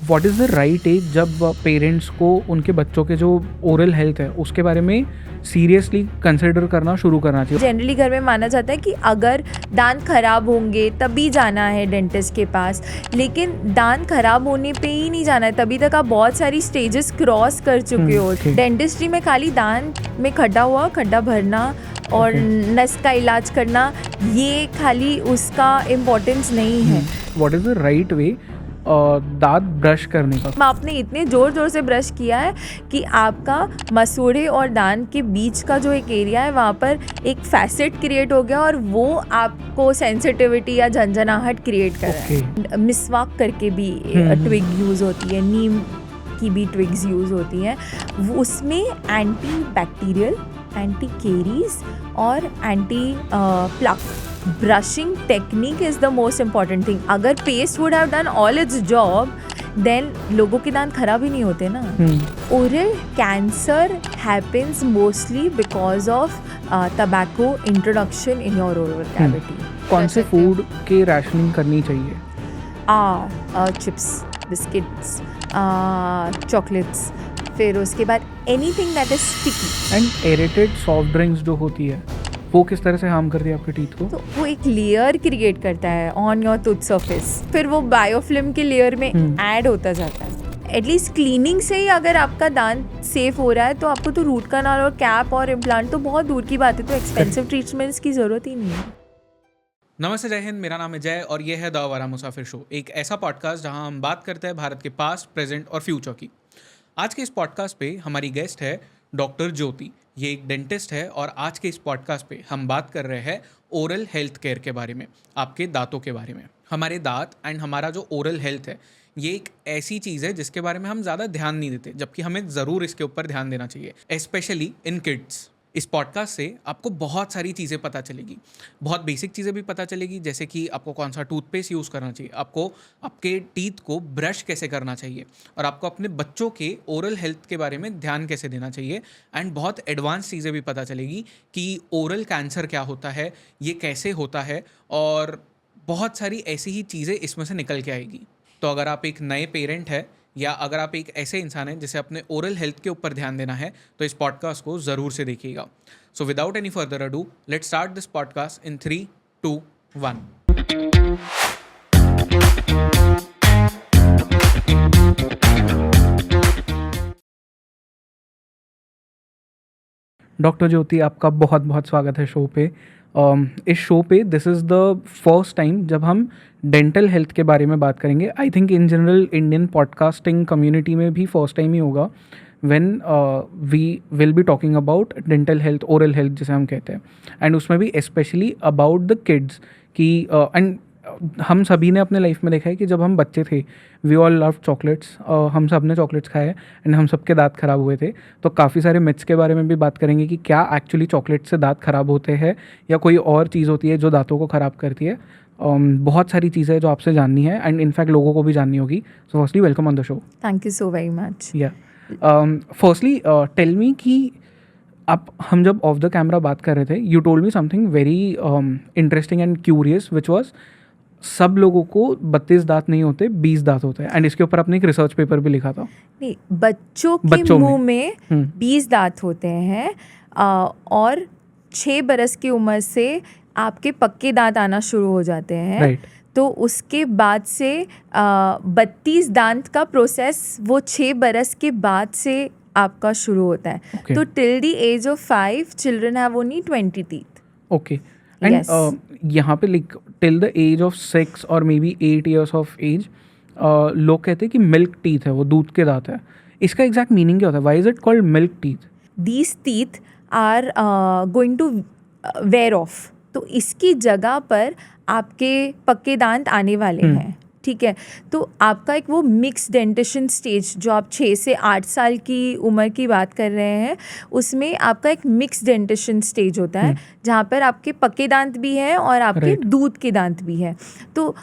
What is the right age जब parents को उनके बच्चों के जो ओरल हेल्थ है उसके बारे में सीरियसली कंसिडर करना शुरू करना चाहिए? जनरली घर में माना जाता है कि अगर दांत खराब होंगे तभी जाना है डेंटिस्ट के पास, लेकिन दांत खराब होने पे ही नहीं जाना है, तभी तक आप बहुत सारी स्टेजेस क्रॉस कर चुके हो। okay. डेंटिस्ट्री में खाली दांत में खड्डा भरना और नस का इलाज करना, ये खाली उसका इम्पोर्टेंस नहीं है। What is the right way दांत ब्रश करने का? आपने इतने ज़ोर से ब्रश किया है कि आपका मसूड़े और दांत के बीच का जो एक एरिया है वहाँ पर एक फैसेट क्रिएट हो गया और वो आपको सेंसिटिविटी या झंझनाहट क्रिएट कर रहा है। मिसवाक करके भी ट्विग यूज़ होती है, नीम की भी ट्विग्स यूज़ होती हैं, उसमें एंटी बैक्टीरियल, एंटी केरीज और anti plaque brushing technique is the most important thing. अगर paste would have done all its job then लोगों के दांत खराब ही नहीं होते ना। Oral cancer happens mostly because of tobacco introduction in your oral cavity. कौन से फूड के राशनिंग करनी चाहिए? चिप्स, बिस्किट्स, चॉकलेट्स, फिर उसके बाद anything that is sticky. And aerated soft drinks जो होती है वो किस तरह से हार्म करती है आपके टीथ को? तो वो एक लेयर क्रिएट करता है ऑन योर टूथ सरफेस, फिर वो बायोफिल्म के लेयर में ऐड होता जाता है। एटलीस्ट क्लीनिंग से ही अगर आपका दांत सेफ हो रहा है तो आपको तो रूट कनाल और कैप और इम्प्लांट तो बहुत दूर की बात है, तो एक्सपेंसिव ट्रीटमेंट्स की ज़रूरत ही नहीं है। नमस्ते, जय हिंद। मेरा नाम है जय और ये है द आवारा मुसाफिर शो, एक ऐसा पॉडकास्ट जहां हम बात करते हैं भारत के पास्ट, प्रेजेंट और फ्यूचर की। आज के इस पॉडकास्ट पे हमारी गेस्ट है डॉक्टर ज्योति। ये एक डेंटिस्ट है और आज के इस पॉडकास्ट पे हम बात कर रहे हैं ओरल हेल्थ केयर के बारे में, आपके दांतों के बारे में। हमारे दांत एंड हमारा जो ओरल हेल्थ है ये एक ऐसी चीज़ है जिसके बारे में हम ज़्यादा ध्यान नहीं देते, जबकि हमें ज़रूर इसके ऊपर ध्यान देना चाहिए, स्पेशली इन किड्स। इस पॉडकास्ट से आपको बहुत सारी चीज़ें पता चलेगी, बहुत बेसिक चीज़ें भी पता चलेगी, जैसे कि आपको कौन सा टूथपेस्ट यूज़ करना चाहिए, आपको आपके टीथ को ब्रश कैसे करना चाहिए और आपको अपने बच्चों के ओरल हेल्थ के बारे में ध्यान कैसे देना चाहिए। एंड बहुत एडवांस चीज़ें भी पता चलेगी कि ओरल कैंसर क्या होता है, ये कैसे होता है, और बहुत सारी ऐसी ही चीज़ें इसमें से निकल के आएगी। तो अगर आप एक नए पेरेंट हैं या अगर आप एक ऐसे इंसान हैं जिसे अपने ओरल हेल्थ के ऊपर ध्यान देना है तो इस पॉडकास्ट को ज़रूर से देखिएगा। So without any further ado, let's start this podcast in 3, 2, 1। Doctor Jyoti, आपका बहुत बहुत स्वागत है शो पे। इस शो पे this is the first time जब हम डेंटल हेल्थ के बारे में बात करेंगे। I think in general Indian podcasting community में भी फर्स्ट टाइम ही होगा when we will be talking about dental health, oral health जिसे हम कहते हैं, एंड उसमें भी स्पेशली अबाउट द किड्स की। एंड हम सभी ने अपने लाइफ में देखा है कि जब हम बच्चे थे वी ऑल लव चॉकलेट्स, हम सब ने चॉकलेट्स खाए एंड हम सबके दांत ख़राब हुए थे। तो काफ़ी सारे मिथ्स के बारे में भी बात करेंगे कि क्या एक्चुअली चॉकलेट से दांत ख़राब होते हैं या कोई और चीज़ होती है जो दांतों को ख़राब करती है। बहुत सारी चीज़ें जो आपसे जाननी है एंड इनफैक्ट लोगों को भी जाननी होगी। So firstly welcome on the show. Thank you so very much. या फर्स्टली टेल मी कि आप, हम जब ऑफ द कैमरा बात कर रहे थे you told me something very interesting and curious which was सब लोगों को 32 दांत नहीं होते, 20 दांत होते हैं। एंड इसके ऊपर आपने एक रिसर्च पेपर भी लिखा था। नहीं, बच्चों के मुंह में 20 दांत होते हैं और 6 बरस की उम्र से आपके पक्के दांत आना शुरू हो जाते हैं। राइट। तो उसके बाद से 32 दांत का प्रोसेस वो 6 बरस के बाद से आपका शुरू होता है। Okay. तो till the age of 5 children have only 20 teeth. Okay. And यहाँ पे like till the age of 6 और maybe 8 years of age लोग कहते हैं कि मिल्क टीथ है, वो दूध के दांत है। इसका एग्जैक्ट मीनिंग क्या होता है? Why is it called milk teeth? These teeth are going to wear off, तो इसकी जगह पर आपके पक्के दांत आने वाले हैं। ठीक है, तो आपका एक वो मिक्स डेंटिशन स्टेज जो आप 6 से 8 साल की उम्र की बात कर रहे हैं, उसमें आपका एक मिक्स डेंटिशन स्टेज होता है जहाँ पर आपके पक्के दांत भी हैं और आपके दूध के दांत भी हैं। तो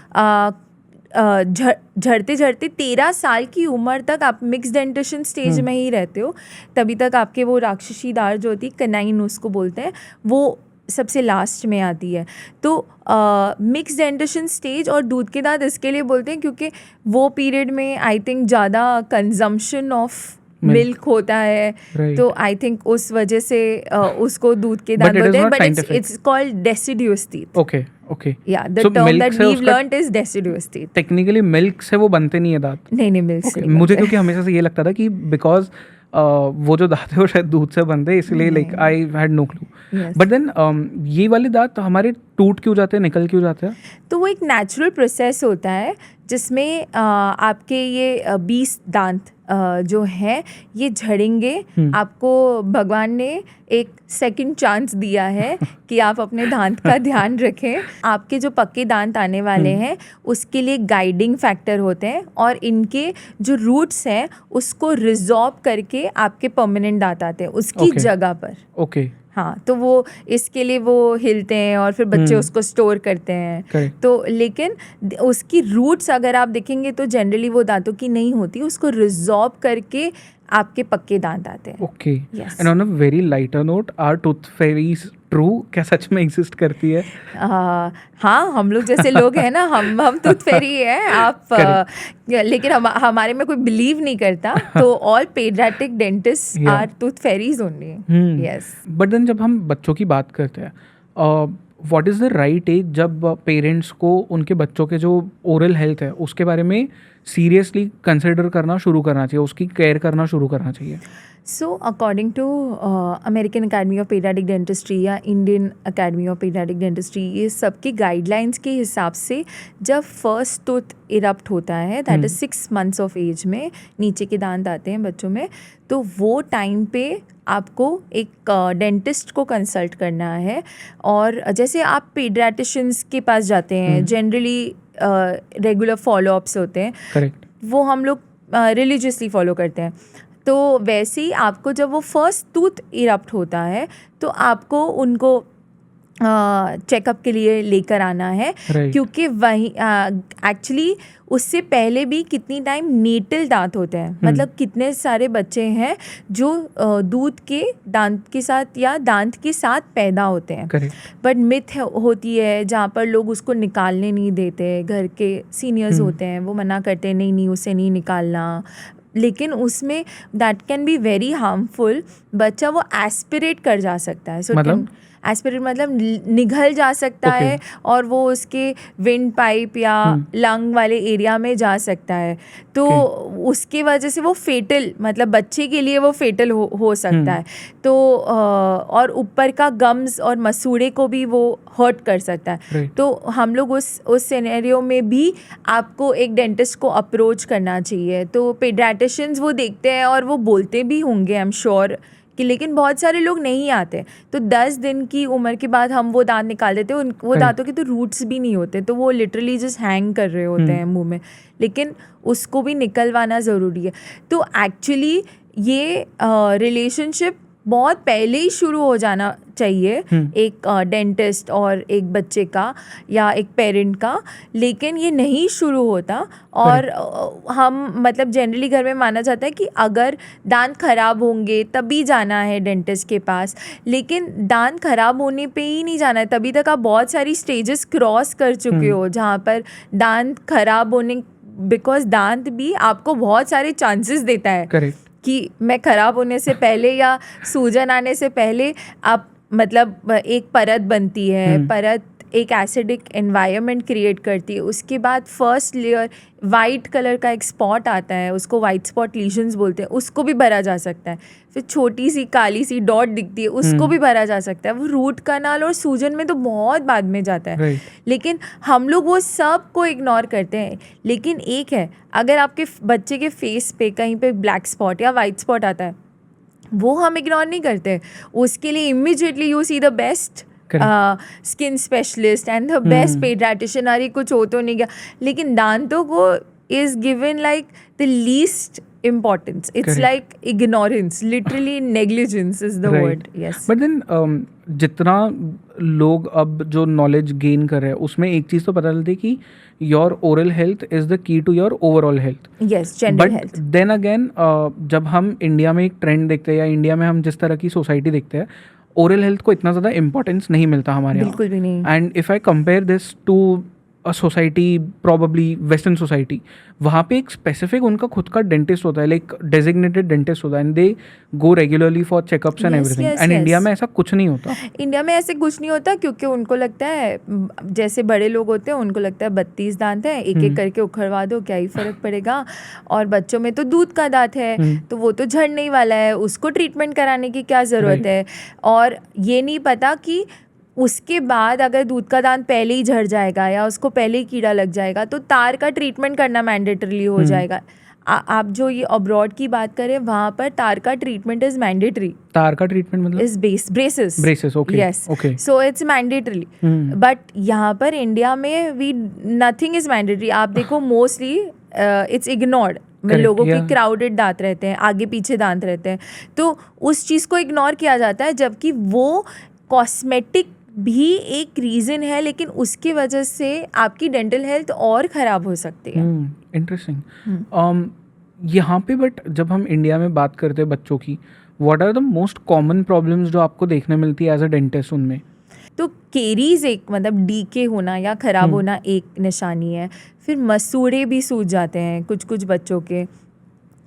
झड़ते झड़ते 13 साल की उम्र तक आप मिक्स डेंटिशन स्टेज में ही रहते हो। तभी तक आपके वो राक्षसी दाढ़ जो होती है, कनाइन उसको बोलते हैं, वो सबसे लास्ट में आती है। तो मिक्स डेंटिशन स्टेज और दूध के दांत इसके लिए बोलते हैं क्योंकि वो पीरियड में आई थिंक ज़्यादा कंजम्पशन ऑफ मिल्क होता है, Right. तो आई थिंक उस वजह से उसको दूध के But दांत it is बोलते हैं, not but scientific. It's called deciduous teeth. Okay okay yeah the So term milk that से वीव उसका- learned is deciduous teeth. Technically milk से वो बनते नहीं है दांत। नहीं नहीं, मिल्क से Okay, नहीं मुझे बनते। क्योंकि हमेशा से ये लगता था कि बिकॉज वो जो दांत है वो शायद दूध से बनते हैं, इसलिए like I had no clue. Yes. But then ये वाले दांत हमारे टूट क्यों जाते हैं, निकल क्यों जाते हैं? तो वो एक नेचुरल प्रोसेस होता है जिसमें आपके ये 20 दांत जो हैं ये झड़ेंगे। आपको भगवान ने एक सेकंड चांस दिया है कि आप अपने दांत का ध्यान रखें। आपके जो पक्के दांत आने वाले हैं उसके लिए गाइडिंग फैक्टर होते हैं, और इनके जो रूट्स हैं उसको रिजॉर्ब करके आपके परमानेंट दांत आते हैं उसकी Okay. जगह पर। ओके हाँ, तो वो इसके लिए वो हिलते हैं और फिर बच्चे उसको स्टोर करते हैं। Correct. तो लेकिन उसकी रूट्स अगर आप देखेंगे तो जनरली वो दांतों की नहीं होती, उसको रिजॉर्ब करके आपके पक्के दांत आते हैं। Okay. Yes. And on a very lighter note, are tooth fairies true? क्या सच में एग्जिस्ट करती है? हाँ, हम लोग जैसे लोग हैं ना, हम टूथ फेरी है आप। लेकिन हमारे में कोई बिलीव नहीं करता, तो all paediatric dentist Yeah. Are tooth fairies only. Yes. But then जब हम बच्चों की बात करते हैं, what is the right age जब पेरेंट्स को उनके बच्चों के जो ओरल हेल्थ है उसके बारे में सीरियसली कंसिडर करना शुरू करना चाहिए, उसकी केयर करना शुरू करना चाहिए? So, according to American Academy of Pediatric Dentistry या Indian Academy of Pediatric Dentistry, ये सबकी गाइडलाइंस के हिसाब से जब फर्स्ट टूथ इरप्ट होता है, that is 6 months of age में नीचे के दांत आते हैं बच्चों में, तो वो टाइम पे आपको एक डेंटिस्ट को कंसल्ट करना है। और जैसे आप पेडियाट्रिशियंस के पास जाते हैं, जनरली रेगुलर फॉलोअप्स होते हैं, करेक्ट। वो हम लोग रिलीजियसली फॉलो करते हैं। तो वैसे ही आपको जब वो फर्स्ट टूथ इरप्ट होता है तो आपको उनको चेकअप के लिए लेकर आना है। Right. क्योंकि वही एक्चुअली उससे पहले भी कितनी टाइम नेटल दांत होते हैं, मतलब कितने सारे बच्चे हैं जो दूध के दांत के साथ या दांत के साथ पैदा होते हैं। करेक्ट। बट मिथ होती है जहाँ पर लोग उसको निकालने नहीं देते, घर के सीनियर्स होते हैं वो मना करते हैं, नहीं उसे नहीं निकालना, लेकिन उसमें that can be very harmful. बच्चा वो एस्पिरेट कर जा सकता है, मतलब? एस्पिरेट मतलब निगल जा सकता Okay. है और वो उसके विंड पाइप या लंग वाले एरिया में जा सकता है, तो उसके वजह से वो फेटल, मतलब बच्चे के लिए वो फेटल हो सकता है। तो और ऊपर का गम्स और मसूड़े को भी वो हर्ट कर सकता है। Right. तो हम लोग उस सिनेरियो में भी आपको एक डेंटिस्ट को अप्रोच करना चाहिए। तो पेडियाट्रिशियंस वो देखते हैं और वो बोलते भी होंगे, आई एम श्योर कि, लेकिन बहुत सारे लोग नहीं आते। तो 10 दिन की उम्र के बाद हम वो दांत निकाल देते हैं, वो दांतों के तो रूट्स भी नहीं होते, तो वो लिटरली जस्ट हैंग कर रहे होते हैं मुंह में, लेकिन उसको भी निकलवाना ज़रूरी है। तो एक्चुअली ये रिलेशनशिप बहुत पहले ही शुरू हो जाना चाहिए एक डेंटिस्ट और एक बच्चे का या एक पेरेंट का, लेकिन ये नहीं शुरू होता। और हम मतलब जनरली घर में माना जाता है कि अगर दांत खराब होंगे तभी जाना है डेंटिस्ट के पास, लेकिन दांत खराब होने पे ही नहीं जाना है, तभी तक आप बहुत सारी स्टेजेस क्रॉस कर चुके हो जहाँ पर दांत खराब होने, बिकॉज दांत भी आपको बहुत सारे चांसेस देता है। करेक्ट। कि मैं ख़राब होने से पहले या सूजन आने से पहले आप मतलब एक परत बनती है, परत एक एसिडिक एनवायरनमेंट क्रिएट करती है, उसके बाद फर्स्ट लेयर वाइट कलर का एक स्पॉट आता है, उसको वाइट स्पॉट लीजन्स बोलते हैं, उसको भी भरा जा सकता है। फिर छोटी सी काली सी डॉट दिखती है, उसको भी भरा जा सकता है। वो रूट कनाल और सूजन में तो बहुत बाद में जाता है। Right. लेकिन हम लोग वो सब को इग्नोर करते हैं। लेकिन एक है, अगर आपके बच्चे के फेस पे कहीं पे ब्लैक स्पॉट या वाइट स्पॉट आता है, वो हम इग्नोर नहीं करते, उसके लिए immediately you see the best skin specialist and the best paediatrician. अरे कुछ हो तो नहीं गया, लेकिन दांतों को is given like the least importance. It's Correct. like ignorance, literally negligence is the Right. word. Yes. But then जितना लोग अब जो नॉलेज गेन कर रहे हैं उसमें एक चीज़ तो पता चलती है कि your oral health is the key to your overall health. Yes, general but health. Then again जब हम इंडिया में एक ट्रेंड देखते हैं या इंडिया में हम जिस तरह की सोसाइटी देखते हैं, ओरल हेल्थ को इतना ज़्यादा इंपॉर्टेंस नहीं मिलता हमारे यहाँ. बिल्कुल भी नहीं. And if I compare this to a society, probably western society, वहाँ पे एक स्पेसिफिक उनका खुद का डेंटिस्ट होता है, लाइक डेजिग्नेटेड डेंटिस्ट होता है, and they go regularly for checkups and Yes, everything. yes, and India yes. में ऐसा कुछ नहीं होता. इंडिया में ऐसे कुछ नहीं होता क्योंकि उनको लगता है जैसे बड़े लोग होते हैं उनको लगता है 32 दांत है, एक एक करके उखड़वा दो, क्या ही फर्क पड़ेगा. और बच्चों में तो दूध का दांत है तो वो तो झड़ने ही वाला है, उसको ट्रीटमेंट कराने की क्या ज़रूरत है. और ये नहीं पता कि उसके बाद अगर दूध का दांत पहले ही झड़ जाएगा या उसको पहले ही कीड़ा लग जाएगा तो तार का ट्रीटमेंट करना मैंडेटरीली हो जाएगा. आप जो ये अब्रॉड की बात करें वहाँ पर तार का ट्रीटमेंट इज मैंडेटरी. तार का ट्रीटमेंट मतलब is braces. Braces. Okay. Yes. Okay. So it's mandatory. But यहाँ पर इंडिया में वी नथिंग इज मैंडेटरी. आप देखो मोस्टली इट्स इग्नोर्ड. लोगों के क्राउडेड दांत रहते हैं, आगे पीछे दांत रहते हैं, तो उस चीज़ को इग्नोर किया जाता है, जबकि वो कॉस्मेटिक भी एक रीज़न है, लेकिन उसकी वजह से आपकी डेंटल हेल्थ और ख़राब हो सकती है. इंटरेस्टिंग. यहाँ पे बट जब हम इंडिया में बात करते हैं बच्चों की, what are the most common problems जो आपको देखने मिलती है एज अ डेंटिस्ट उनमें? तो केरीज एक मतलब डीके होना या ख़राब होना एक निशानी है. फिर मसूड़े भी सूज जाते हैं कुछ कुछ बच्चों के,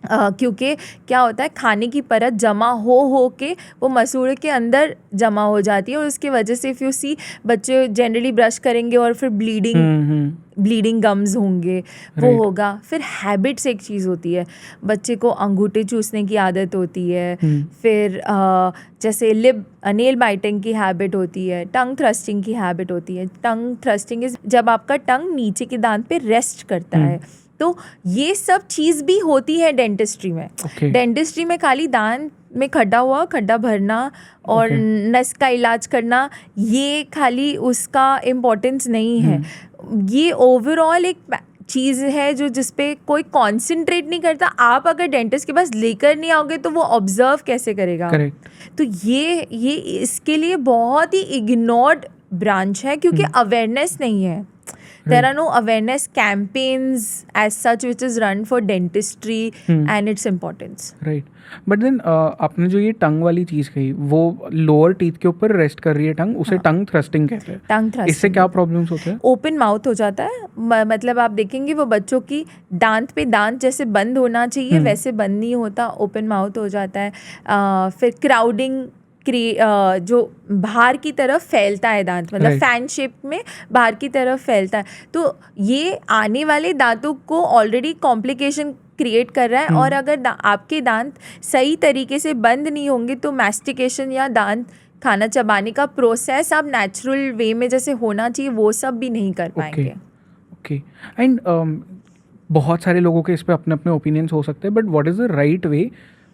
क्योंकि क्या होता है खाने की परत जमा हो के वो मसूड़े के अंदर जमा हो जाती है, और उसकी वजह से इफ़ यू सी बच्चे जनरली ब्रश करेंगे और फिर ब्लीडिंग गम्स होंगे, वो होगा. फिर हैबिट्स एक चीज़ होती है, बच्चे को अंगूठे चूसने की आदत होती है. फिर जैसे नेल बाइटिंग की हैबिट होती है, टंग थ्रस्टिंग की हैबिट होती है. टंग थ्रस्टिंग इज जब आपका टंग नीचे के दांत पे रेस्ट करता है. तो ये सब चीज़ भी होती है डेंटिस्ट्री में. डेंटिस्ट्री में खाली दांत में खड्डा भरना और नस का इलाज करना ये खाली उसका इम्पोर्टेंस नहीं है. ये ओवरऑल एक चीज़ है जो जिसपे कोई कॉन्सेंट्रेट नहीं करता. आप अगर डेंटिस्ट के पास लेकर नहीं आओगे तो वो ऑब्जर्व कैसे करेगा? तो ये इसके लिए बहुत ही इग्नोर्ड ब्रांच है क्योंकि अवेयरनेस नहीं है. There are no awareness campaigns as such which is run for dentistry and its importance. Right. But then आपने जो ये टंग वाली चीज़ कही, वो लोअर टीथ के ऊपर रेस्ट कर रही है टंग, उसे टंग थ्रस्टिंग कहते हैं. टंग थ्रस्टिंग. इससे क्या प्रॉब्लम्स होते हैं? ओपन माउथ हो जाता है. मतलब आप देखेंगे वो बच्चों की दांत पे दांत जैसे बंद होना चाहिए वैसे बंद नहीं होता, ओपन माउथ हो जाता है. फिर क्राउडिंग जो बाहर की तरफ फैलता है दांत, मतलब फैन शेप में बाहर की तरफ फैलता है. तो ये आने वाले दांतों को ऑलरेडी कॉम्प्लिकेशन क्रिएट कर रहा है. और अगर आपके दांत सही तरीके से बंद नहीं होंगे तो मैस्टिकेशन या दांत खाना चबाने का प्रोसेस आप नेचुरल वे में जैसे होना चाहिए वो सब भी नहीं कर पाएंगे. ओके. एंड बहुत सारे लोगों के इस पे अपने अपने ओपिनियंस हो सकते हैं, but what is the right way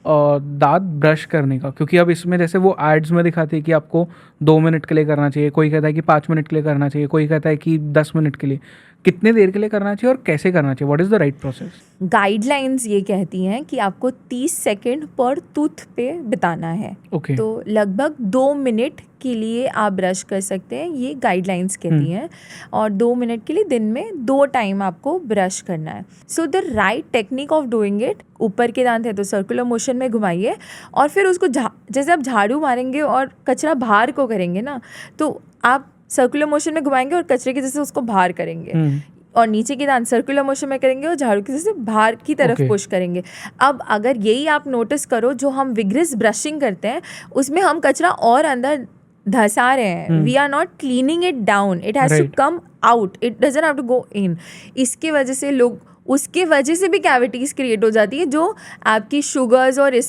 दांत ब्रश करने का? क्योंकि अब इसमें जैसे वो एड्स में दिखाते हैं कि आपको 2 मिनट के लिए करना चाहिए, कोई कहता है कि 5 मिनट के लिए करना चाहिए, कोई कहता है कि 10 मिनट के लिए. कितने देर के लिए करना चाहिए और कैसे करना चाहिए? What is the right process? Guidelines ये कहती हैं कि आपको 30 सेकेंड पर टूथ पे बिताना है. तो लगभग 2 मिनट के लिए आप ब्रश कर सकते हैं, ये गाइडलाइंस कहती हैं. और 2 मिनट के लिए दिन में 2 टाइम आपको ब्रश करना है. So the right technique of doing it, ऊपर के दांत है तो सर्कुलर मोशन में घुमाइए और फिर उसको जैसे आप झाड़ू मारेंगे और कचरा बाहर को करेंगे ना, तो आप सर्कुलर मोशन में घुमाएंगे और कचरे की जैसे उसको बाहर करेंगे. और नीचे के दांत सर्कुलर मोशन में करेंगे और झाड़ू की जैसे बाहर की तरफ पुश करेंगे. अब अगर यही आप नोटिस करो, जो हम विग्रेस ब्रशिंग करते हैं उसमें हम कचरा और अंदर धसा रहे हैं. We are not cleaning it down, it has to come out, it doesn't have to go in. इसके वजह से उसके वजह से भी कैविटीज़ क्रिएट हो जाती है, जो आपकी शुगर्स और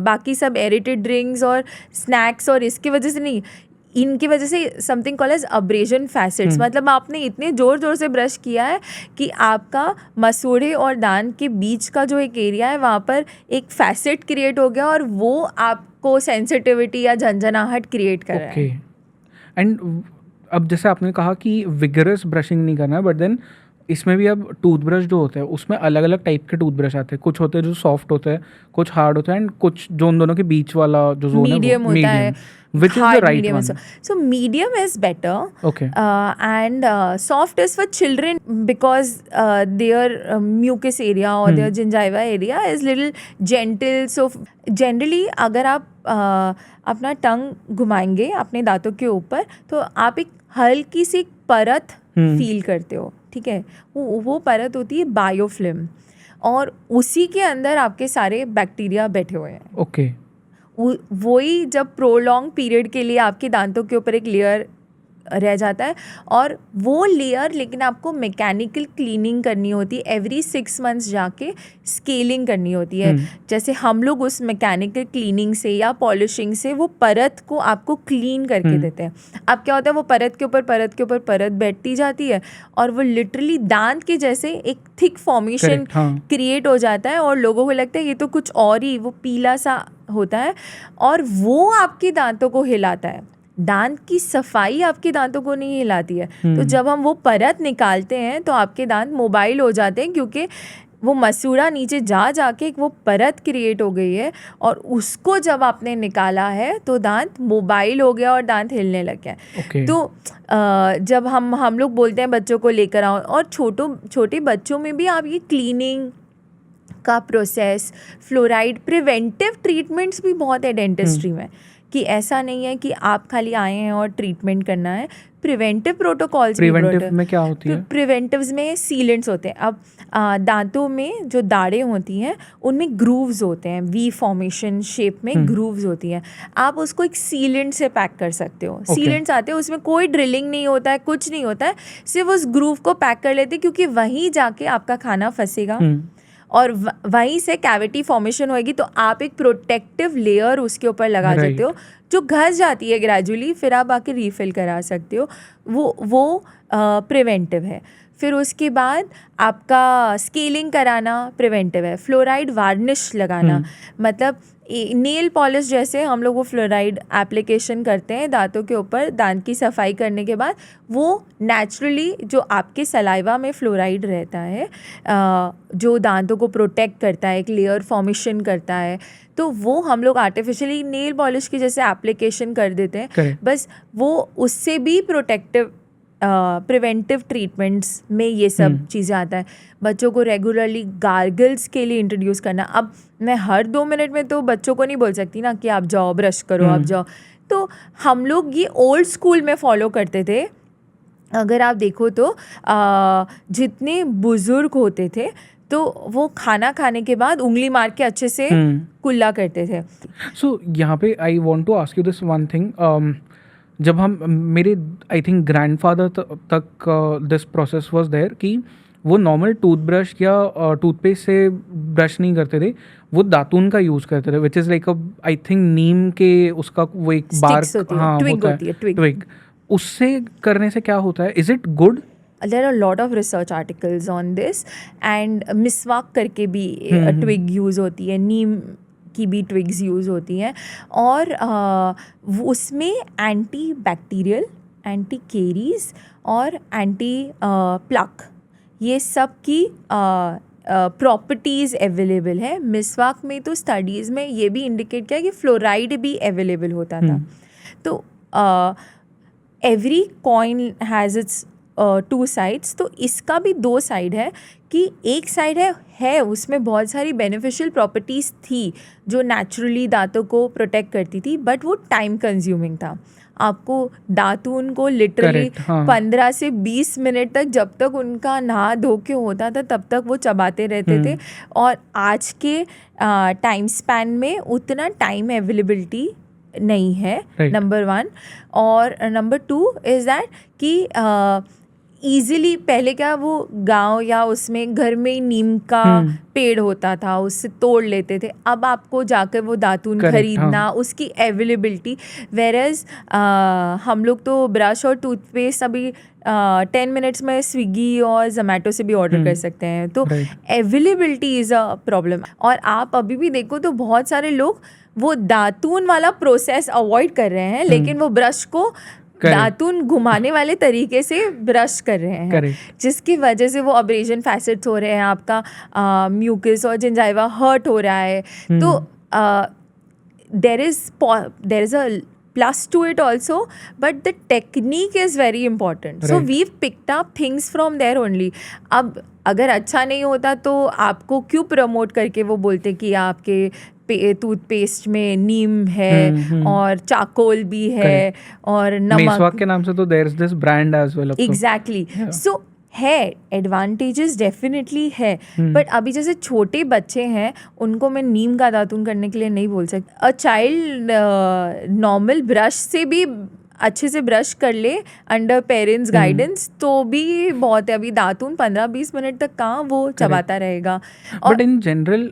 बाकी सब एरेटेड ड्रिंक्स और स्नैक्स और इसकी वजह से नहीं, इनकी वजह से something called as abrasion facets. मतलब आपने इतने ज़ोर से ब्रश किया है कि आपका मसूड़े और दांत के बीच का जो एक एरिया है वहाँ पर एक फैसेट क्रिएट हो गया और वो आपको सेंसिटिविटी या झंझनाहट क्रिएट कर रहा है. एंड अब जैसे आपने कहा कि विगरस ब्रशिंग नहीं करना है, बट देन इसमें भी अब टूथब्रश जो होते हैं उसमें अलग अलग टाइप के टूथब्रश आते हैं. कुछ होते हैं जो सॉफ्ट होते हैं, कुछ हार्ड होते हैं, एंड कुछ जो उन दोनों के बीच वाला जो जोन है मीडियम होता है. Which is the hard, right medium, one? and soft. So medium is better. Okay. And soft is for children because their mucus area or their gingiva area is little gentle. So generally अगर आप अपना टंग घुमाएंगे अपने दांतों के ऊपर तो आप एक हल्की सी परत फील करते हो, ठीक है. वो परत होती है बायोफिल्म और उसी के अंदर आपके सारे बैक्टीरिया बैठे हुए हैं. Okay. वही जब प्रोलॉन्ग पीरियड के लिए आपके दांतों के ऊपर एक लेयर रह जाता है और वो लेयर लेकिन आपको मैकेनिकल क्लीनिंग करनी होती है एवरी 6 मंथ्स जाके स्केलिंग करनी होती है. जैसे हम लोग उस मैकेनिकल क्लीनिंग से या पॉलिशिंग से वो परत को आपको क्लीन करके देते हैं. अब क्या होता है वो परत के ऊपर परत बैठती जाती है और वो लिटरली दांत के जैसे एक थिक फॉर्मेशन क्रिएट हो जाता है और लोगों को लगता है ये तो कुछ और ही, वो पीला सा होता है और वो आपके दांतों को हिलाता है. दांत की सफाई आपके दांतों को नहीं हिलाती है. तो जब हम वो परत निकालते हैं तो आपके दांत मोबाइल हो जाते हैं क्योंकि वो मसूड़ा नीचे जाके एक वो परत क्रिएट हो गई है और उसको जब आपने निकाला है तो दांत मोबाइल हो गया और दांत हिलने लग गया. Okay. तो जब हम लोग बोलते हैं बच्चों को लेकर आओ और छोटे बच्चों में भी आप ये क्लीनिंग का प्रोसेस, फ्लोराइड, प्रिवेंटिव ट्रीटमेंट्स भी बहुत है डेंटिस्ट्री में कि ऐसा नहीं है कि आप खाली आए हैं और ट्रीटमेंट करना है. Preventive protocols. प्रिवेंटिव में क्या होती है? प्रिवेंटिव्स में सीलेंट्स होते हैं. अब दांतों में जो दाढ़ें होती हैं उनमें ग्रूव्स होते हैं, वी फॉर्मेशन शेप में ग्रूव्स होती हैं. आप उसको एक सीलेंट से पैक कर सकते हो. सीलेंट्स आते हैं उसमें कोई ड्रिलिंग नहीं होता है, कुछ नहीं होता है, सिर्फ उस ग्रूव को पैक कर लेते हैं क्योंकि वहीं जाके आपका खाना फंसेगा और वहीं से कैविटी फॉर्मेशन होएगी तो आप एक प्रोटेक्टिव लेयर उसके ऊपर लगा देते हो जो घस जाती है ग्रेजुअली, फिर आप आके रीफिल करा सकते हो. वो प्रिवेंटिव है. फिर उसके बाद आपका स्केलिंग कराना प्रिवेंटिव है. फ्लोराइड वार्निश लगाना मतलब नेल पॉलिश जैसे हम लोग वो फ्लोराइड एप्लीकेशन करते हैं दांतों के ऊपर दांत की सफाई करने के बाद. वो नेचुरली जो आपके सलाइवा में फ्लोराइड रहता है जो दांतों को प्रोटेक्ट करता है, एक लेयर फॉर्मेशन करता है, तो वो हम लोग आर्टिफिशियली नेल पॉलिश की जैसे एप्लीकेशन कर देते हैं. बस वो उससे भी प्रोटेक्टिव प्रिवेंटिव ट्रीटमेंट्स में ये सब चीज़ें आता है. बच्चों को रेगुलरली गार्गल्स के लिए इंट्रोड्यूस करना. अब मैं हर 2 मिनट में तो बच्चों को नहीं बोल सकती ना कि आप जाओ ब्रश करो, आप जाओ. तो हम लोग ये ओल्ड स्कूल में फॉलो करते थे. अगर आप देखो तो जितने बुजुर्ग होते थे तो वो खाना खाने के बाद उंगली मार के अच्छे से कुल्ला करते थे. सो यहाँ पे I want to ask you this one thing. जब हम मेरे आई थिंक ग्रैंडफादर तक दिस प्रोसेस वाज देयर कि वो नॉर्मल टूथब्रश या टूथपेस्ट से ब्रश नहीं करते थे, वो दातून का यूज़ करते थे which is like I think neem के उसका वो एक बार होता है ट्विग. उससे करने से क्या होता है? Is it good? There are a lot of research articles on this and मिसवाक करके भी ट्विग यूज़ होती है, नीम की भी ट्विग्स यूज़ होती हैं और उसमें एंटी बैक्टीरियल, एंटी केरीज और एंटी प्लक ये सब की प्रॉपर्टीज़ अवेलेबल है. मिसवाक में तो स्टडीज़ में ये भी इंडिकेट किया कि फ्लोराइड भी अवेलेबल होता था. तो every coin has its 2 sides. तो इसका भी 2 साइड है कि एक साइड है उसमें बहुत सारी बेनिफिशियल प्रॉपर्टीज़ थी जो नेचुरली दांतों को प्रोटेक्ट करती थी, बट वो टाइम कंज्यूमिंग था. आपको दातून को लिटरली 15 से 20 मिनट तक जब तक उनका नहा धो के होता था तब तक वो चबाते रहते थे. और आज के टाइम स्पैन में उतना टाइम अवेलेबिलिटी नहीं है, नंबर 1. और नंबर 2 इज़ दैट कि ईज़िली पहले क्या वो गांव या उसमें घर में ही नीम का पेड़ होता था, उससे तोड़ लेते थे. अब आपको जाकर वो दातून खरीदना, उसकी अवेलेबिलिटी. वेरएज हम लोग तो ब्रश और टूथपेस्ट अभी 10 मिनट्स में स्विगी और जोमेटो से भी ऑर्डर कर सकते हैं. तो अवेलेबिलिटी इज़ अ प्रॉब्लम. और आप अभी भी देखो तो बहुत सारे लोग वो दातून वाला प्रोसेस अवॉइड कर रहे हैं लेकिन वो ब्रश को दातून घुमाने वाले तरीके से ब्रश कर रहे हैं, जिसकी वजह से वो अब्रेजन फैसेट्स हो रहे हैं, आपका म्यूकस और जिंजाइवा हर्ट हो रहा है. तो there is a plus to it also, but the technique is very important. So Right. we've picked up things from there only. अब अगर अच्छा नहीं होता तो आपको क्यों प्रमोट करके वो बोलते कि आपके टूथपेस्ट में नीम है और चाकोल भी है और मेसवाक नमक. के नाम से तो there is this brand as well. Exactly. So है एडवांटेजेस डेफिनेटली है, बट अभी जैसे छोटे बच्चे हैं उनको मैं नीम का दातून करने के लिए नहीं बोल सकती. अ चाइल्ड नॉर्मल ब्रश से भी अच्छे से ब्रश कर ले अंडर पेरेंट्स गाइडेंस तो भी बहुत है. अभी दातून 15-20 मिनट तक कहाँ वो चबाता रहेगा. बट इन जनरल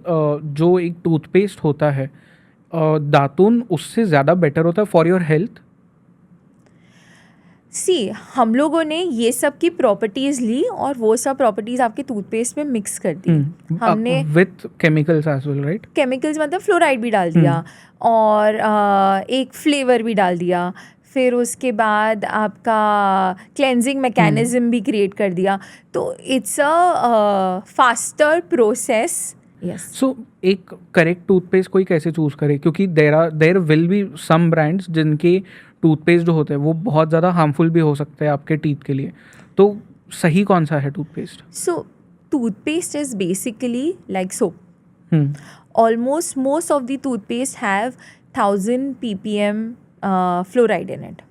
जो एक टूथपेस्ट होता है दातून उससे ज़्यादा बेटर होता है फॉर योर हेल्थ. सी हम लोगों ने ये सब की प्रॉपर्टीज ली और वो सब प्रॉपर्टीज आपके टूथपेस्ट में मिक्स कर दी. हमने with chemicals as well, right? Chemicals मतलब फ्लोराइड भी डाल दिया और एक फ्लेवर भी डाल दिया. फिर उसके बाद आपका क्लेंजिंग मैकेनिज्म भी क्रिएट कर दिया. तो it's a faster process. Yes. So एक करेक्ट टूथपेस्ट कोई कैसे चूज करे, क्योंकि there will be some brands जिनके टूथपेस्ट जो होते हैं वो बहुत ज़्यादा हार्मफुल भी हो सकते हैं आपके टीथ के लिए. तो सही कौन सा है toothpaste? So toothpaste is basically like soap. Almost most of the toothpaste have 1000 ppm fluoride in it.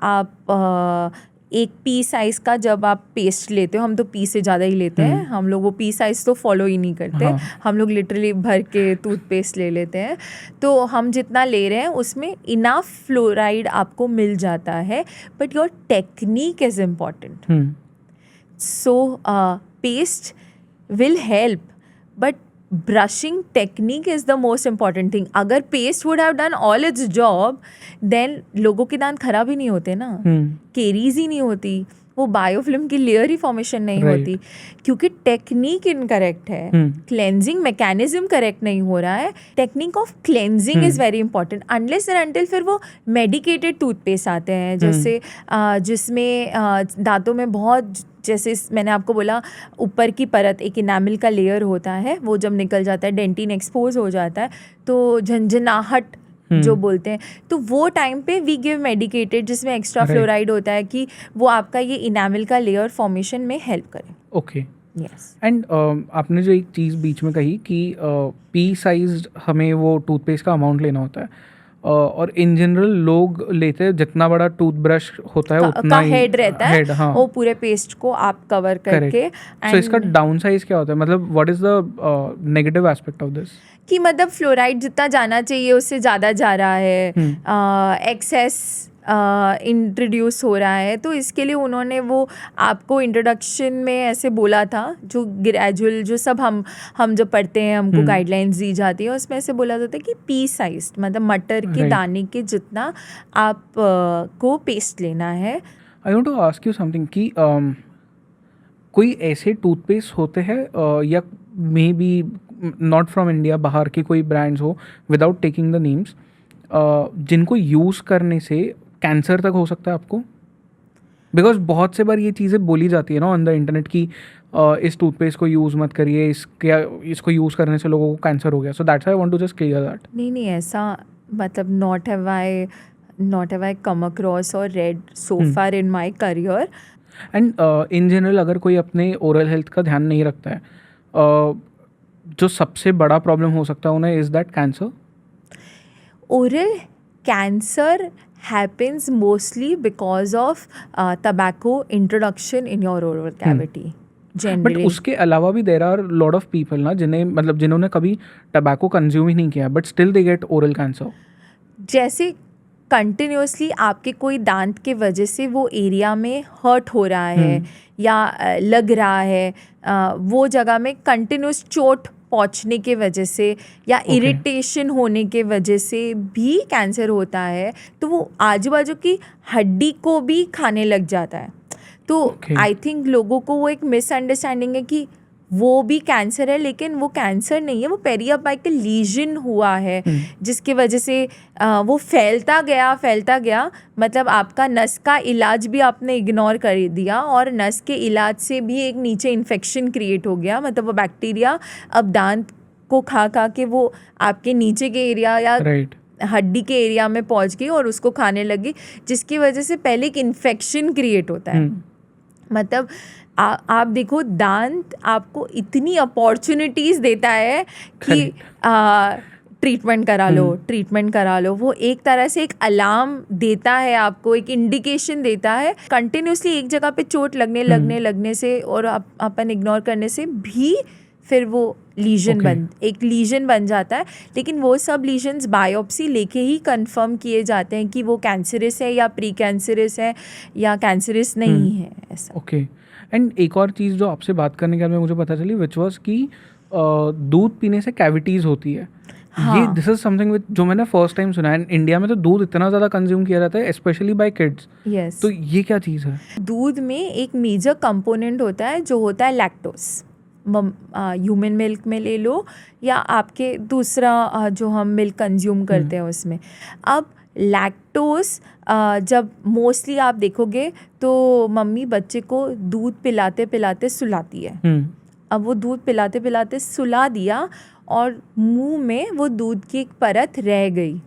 आप एक पी साइज़ का जब आप पेस्ट लेते हो, हम तो पी से ज़्यादा ही लेते हैं, हम लोग वो पी साइज़ तो फॉलो ही नहीं करते. हम लोग लिटरली भर के टूथपेस्ट ले लेते हैं. तो हम जितना ले रहे हैं उसमें इनफ फ्लोराइड आपको मिल जाता है, but your technique is important. So paste will help, but brushing technique is the most important thing. अगर paste would have done all its job, then लोगों के दांत खराब ही नहीं होते ना, केरीज ही नहीं होती, वो बायोफिल्म की लेयर ही फॉर्मेशन नहीं होती, क्योंकि टेक्निक इनकरेक्ट है. क्लेंजिंग मैकेनिज्म करेक्ट नहीं हो रहा है. Technique of cleansing is very important. Unless and until फिर वो मेडिकेटेड टूथपेस्ट आते हैं जैसे जिसमें दांतों में बहुत, जैसे मैंने आपको बोला ऊपर की परत एक इनामिल का लेयर होता है, वो जब निकल जाता है डेंटिन एक्सपोज हो जाता है तो झंझनाहट जो बोलते हैं, तो वो टाइम पे वी गिव मेडिकेटेड जिसमें एक्स्ट्रा फ्लोराइड होता है कि वो आपका ये इनामिल का लेयर फॉर्मेशन में हेल्प करे. ओके. यस. एंड आपने जो एक चीज़ बीच में कही कि पी साइज हमें वो टूथपेस्ट का अमाउंट लेना होता है, और इन जनरल लोग लेते हैं जितना बड़ा टूथब्रश होता है उतना ही हेड रहता है, हाँ. वो पूरे पेस्ट को आप कवर करके. सो इसका डाउन साइज क्या होता है, मतलब what is the negative aspect of this? कि मतलब फ्लोराइड जितना जाना चाहिए उससे ज़्यादा जा रहा है, एक्सेस इंट्रोड्यूस हो रहा है. तो इसके लिए उन्होंने वो आपको इंट्रोडक्शन में ऐसे बोला था, जो ग्रेजुअल जो सब हम जो पढ़ते हैं हमको गाइडलाइंस दी जाती है उसमें ऐसे बोला जाता है कि पी साइज मतलब मटर के दाने के जितना आप को पेस्ट लेना है. I want to ask you something कि कोई ऐसे टूथपेस्ट होते हैं या maybe not from India, बाहर की कोई ब्रांड्स हो विदाउट टेकिंग द नेम्स, जिनको यूज़ करने से कैंसर तक हो सकता है आपको? बिकॉज बहुत से बार ये चीज़ें बोली जाती है ना ऑन द इंटरनेट कि इस टूथपेस्ट को यूज़ मत करिए, इसको यूज़ करने से लोगों को कैंसर हो गया. So that's I want to just clear that. नहीं ऐसा मतलब not have I come across और read so far in my career. And in general अगर कोई अपने ओरल हेल्थ का ध्यान नहीं रखता है, जो सबसे बड़ा प्रॉब्लम हो सकता है उन्हें is that cancer. Oral cancer happens mostly because of tobacco introduction in your oral cavity. But Generally. उसके अलावा भी there are lot of people ना जिन्होंने कभी टबैको कंज्यूम ही नहीं किया but still they get oral cancer. जैसे कंटिन्यूसली आपके कोई दांत के वजह से वो एरिया में हर्ट हो रहा है या लग रहा है, वो जगह में कंटिन्यूस चोट पहुंचने के वजह से या इरिटेशन होने के वजह से भी कैंसर होता है, तो वो आजू बाजू की हड्डी को भी खाने लग जाता है. तो आई थिंक लोगों को वो एक मिसअंडरस्टैंडिंग है कि वो भी कैंसर है, लेकिन वो कैंसर नहीं है, वो पेरियापाइकल लीजन हुआ है जिसकी वजह से वो फैलता गया. मतलब आपका नस का इलाज भी आपने इग्नोर कर दिया और नस के इलाज से भी एक नीचे इन्फेक्शन क्रिएट हो गया. मतलब वो बैक्टीरिया अब दांत को खा के वो आपके नीचे के एरिया या हड्डी के एरिया में पहुंच गई और उसको खाने लगी, जिसकी वजह से पहले एक इन्फेक्शन क्रिएट होता है। मतलब आप देखो, दांत आपको इतनी अपॉर्चुनिटीज़ देता है कि ट्रीटमेंट करा लो। वो एक तरह से एक अलार्म देता है आपको, एक इंडिकेशन देता है। कंटिन्यूसली एक जगह पे चोट लगने से और अपन इग्नोर करने से भी फिर वो एक लीजन बन जाता है। लेकिन वो सब लीजन्स बायोप्सी लेके ही कंफर्म किए जाते हैं कि वो कैंसरस है या प्री कैंसरस है या कैंसरस नहीं है, ऐसा। ओके। एंड एक और चीज़ जो आपसे बात करने के बाद में मुझे पता चली, विच वॉज कि दूध पीने से कैविटीज़ होती है। हाँ। ये दिस इज समथिंग जो मैंने फर्स्ट टाइम सुना है। इंडिया में तो दूध इतना ज़्यादा कंज्यूम किया जाता है, स्पेशली बाय किड्स। यस। तो ये क्या चीज़ है? दूध में एक मेजर कंपोनेंट होता है जो होता है लैक्टोस। ह्यूमन मिल्क में ले लो या आपके दूसरा जो हम मिल्क कंज्यूम करते हैं उसमें। अब लैक्टोस जब मोस्टली आप देखोगे तो मम्मी बच्चे को दूध पिलाते पिलाते सुलाती है। अब वो दूध पिलाते पिलाते सुला दिया और मुंह में वो दूध की एक परत रह गई,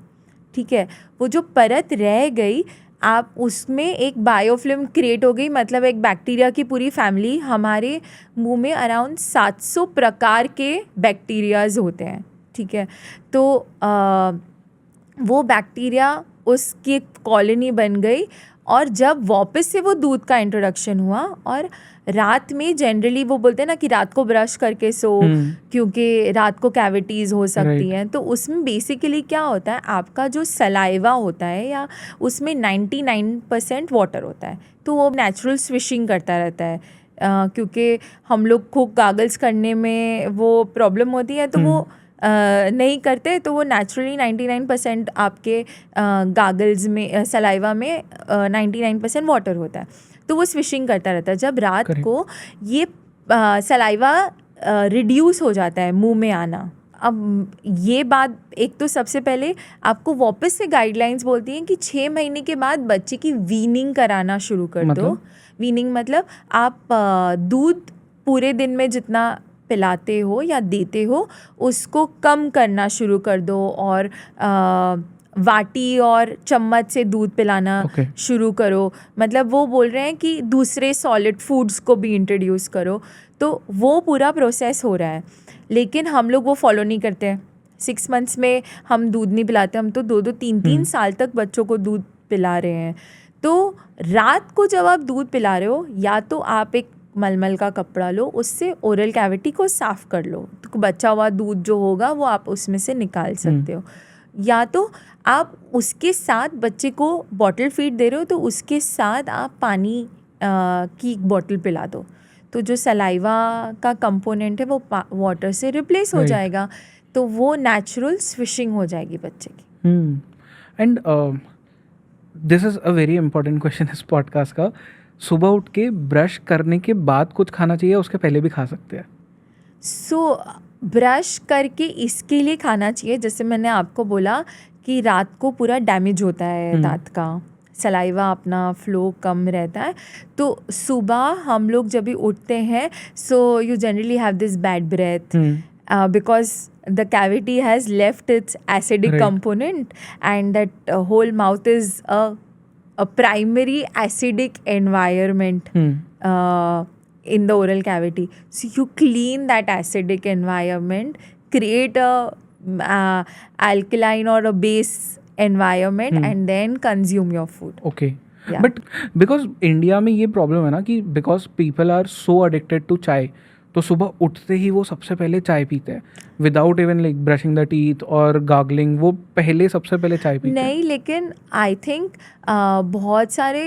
ठीक है। वो जो परत रह गई, आप उसमें एक बायोफिल्म क्रिएट हो गई, मतलब एक बैक्टीरिया की पूरी फैमिली। हमारे मुंह में अराउंड 700 प्रकार के बैक्टीरियाज होते हैं, ठीक है। तो वो बैक्टीरिया उसकी एक कॉलोनी बन गई और जब वापस से वो दूध का इंट्रोडक्शन हुआ, और रात में जनरली वो बोलते हैं ना कि रात को ब्रश करके सो, क्योंकि रात को कैविटीज़ हो सकती हैं। तो उसमें बेसिकली क्या होता है, आपका जो सलाइवा होता है या उसमें 99% वाटर होता है, तो वो नेचुरल स्विशिंग करता रहता है। क्योंकि हम लोग को गागल्स करने में वो प्रॉब्लम होती है, तो वो नहीं करते, तो वो नेचुरली 99% आपके गागल्स में सलाइवा में 99% वाटर होता है, तो वो स्विशिंग करता रहता है। जब रात को ये सलाइवा रिड्यूस हो जाता है मुंह में आना। अब ये बात एक तो सबसे पहले आपको वापस से गाइडलाइंस बोलती हैं कि 6 महीने के बाद बच्चे की वीनिंग कराना शुरू कर दो। वीनिंग मतलब आप दूध पूरे दिन में जितना पिलाते हो या देते हो उसको कम करना शुरू कर दो, और वाटी और चम्मच से दूध पिलाना शुरू करो। मतलब वो बोल रहे हैं कि दूसरे सॉलिड फूड्स को भी इंट्रोड्यूस करो। तो वो पूरा प्रोसेस हो रहा है, लेकिन हम लोग वो फॉलो नहीं करते हैं। 6 मंथ्स में हम दूध नहीं पिलाते, हम तो 2-2, 3-3 साल तक बच्चों को दूध पिला रहे हैं। तो रात को जब आप दूध पिला रहे हो, या तो आप एक मलमल का कपड़ा लो, उससे ओरल कैविटी को साफ़ कर लो, तो बचा हुआ दूध जो होगा वो आप उसमें से निकाल सकते हो। या तो आप उसके साथ बच्चे को बॉटल फीड दे रहे हो, तो उसके साथ आप पानी की एक बॉटल पिला दो, तो जो सलाइवा का कंपोनेंट है वो वाटर से रिप्लेस हो जाएगा, तो वो नेचुरल स्विशिंग हो जाएगी बच्चे की। And this is a very important question इस पॉडकास्ट का। सुबह उठ के ब्रश करने के बाद कुछ खाना चाहिए, उसके पहले भी खा सकते हैं? ब्रश करके इसके लिए खाना चाहिए, जैसे मैंने आपको बोला कि रात को पूरा डैमेज होता है दांत का, सलाइवा अपना फ्लो कम रहता है। तो सुबह हम लोग जब भी उठते हैं, so you generally have this bad breath because the cavity has left its acidic component, and that whole mouth is a primary acidic environment in the oral cavity. So you clean that acidic environment, create a alkaline or a base environment, and then consume your food. Okay. Yeah. But because India में ये problem है ना कि because people are so addicted to chai, तो सुबह उठते ही वो सबसे पहले चाय पीते हैं, without even like brushing the teeth और गार्गलिंग, वो पहले सबसे पहले चाय पीते हैं। नहीं, लेकिन आई थिंक बहुत सारे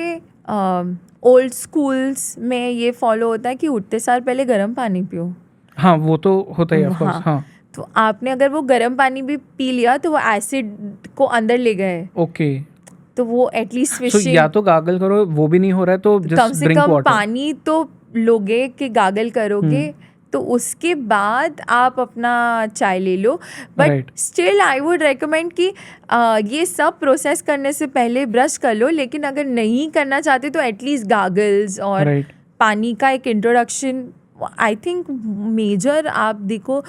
ओल्ड स्कूल्स में ये फॉलो होता है कि उठते सार पहले गर्म पानी पियो। हाँ, वो तो होता ही ऑफ कोर्स। हाँ, तो आपने अगर वो गर्म पानी भी पी लिया तो वो एसिड को अंदर ले गए। ओके। तो वो एटलीस्ट स्विशिंग, या तो गागल करो, वो भी नहीं हो रहा है तो कम से कम पानी तो लोगे कि गागल करोगे, तो उसके बाद आप अपना चाय ले लो। But still I would recommend कि ये सब प्रोसेस करने से पहले ब्रश कर लो, लेकिन अगर नहीं करना चाहते तो एटलीस्ट गागल्स और पानी का एक इंट्रोडक्शन आई थिंक मेजर आप देखो,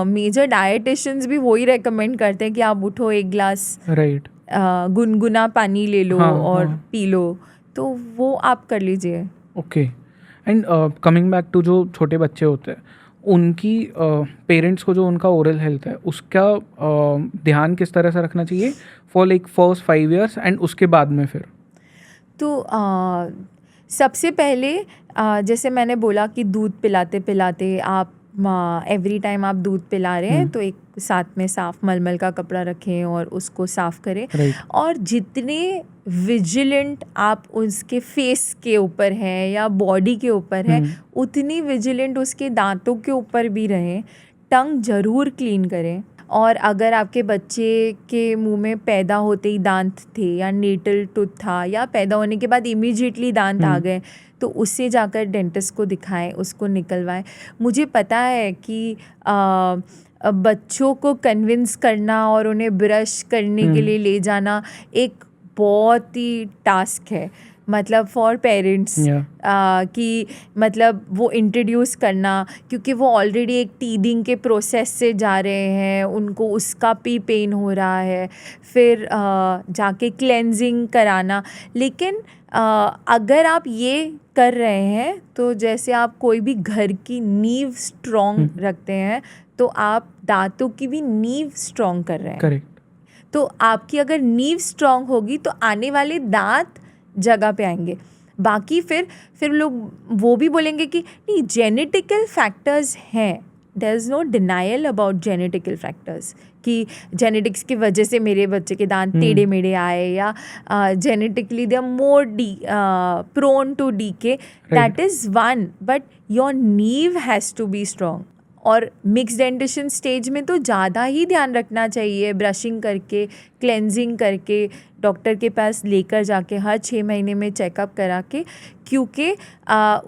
मेजर डाइटिशियंस भी वही रेकमेंड करते हैं कि आप उठो 1 ग्लास राइट। गुनगुना पानी ले लो हाँ, और हाँ। पी लो, तो वो आप कर लीजिए। Okay. And coming back to जो छोटे बच्चे होते हैं, उनकी पेरेंट्स को जो उनका ओरल हेल्थ है उसका ध्यान किस तरह से रखना चाहिए for like first 5 years and उसके बाद में फिर? तो सबसे पहले जैसे मैंने बोला कि दूध पिलाते पिलाते आप एवरी टाइम आप दूध पिला रहे हैं तो एक साथ में साफ मलमल का कपड़ा रखें और उसको साफ करें। राइट। और जितने विजिलेंट आप उसके फेस के ऊपर हैं या बॉडी के ऊपर है, उतनी विजिलेंट उसके दांतों के ऊपर भी रहें। टंग ज़रूर क्लीन करें। और अगर आपके बच्चे के मुंह में पैदा होते ही दांत थे या नेटल टूथ था या पैदा होने के बाद इमीडिएटली दांत आ गए, तो उससे जाकर डेंटिस्ट को दिखाएं, उसको निकलवाएं। मुझे पता है कि बच्चों को कन्विंस करना और उन्हें ब्रश करने के लिए ले जाना एक बहुत ही टास्क है, मतलब फॉर पेरेंट्स कि मतलब वो इंट्रोड्यूस करना, क्योंकि वो ऑलरेडी एक टीदिंग के प्रोसेस से जा रहे हैं, उनको उसका भी पेन हो रहा है, फिर जाके क्लेंजिंग कराना। लेकिन अगर आप ये कर रहे हैं तो जैसे आप कोई भी घर की नींव स्ट्रॉन्ग रखते हैं, तो आप दांतों की भी नींव स्ट्रॉन्ग कर रहे हैं। करेक्ट। तो आपकी अगर नींव स्ट्रॉन्ग होगी तो आने वाले दांत जगह पे आएंगे। बाकी फिर लोग वो भी बोलेंगे कि नहीं, जेनेटिकल फैक्टर्स हैं, there is no denial about genetical factors कि जेनेटिक्स की वजह से मेरे बच्चे के दांत टेढ़े मेढ़े आए या genetically they are more prone to decay. That is one, but your नीव हैज़ टू बी स्ट्रॉन्ग। और मिक्स डेंटिशन स्टेज में तो ज़्यादा ही ध्यान रखना चाहिए, ब्रशिंग करके, क्लेंजिंग करके, डॉक्टर के पास लेकर जाके हर 6 महीने में चेकअप करा के, क्योंकि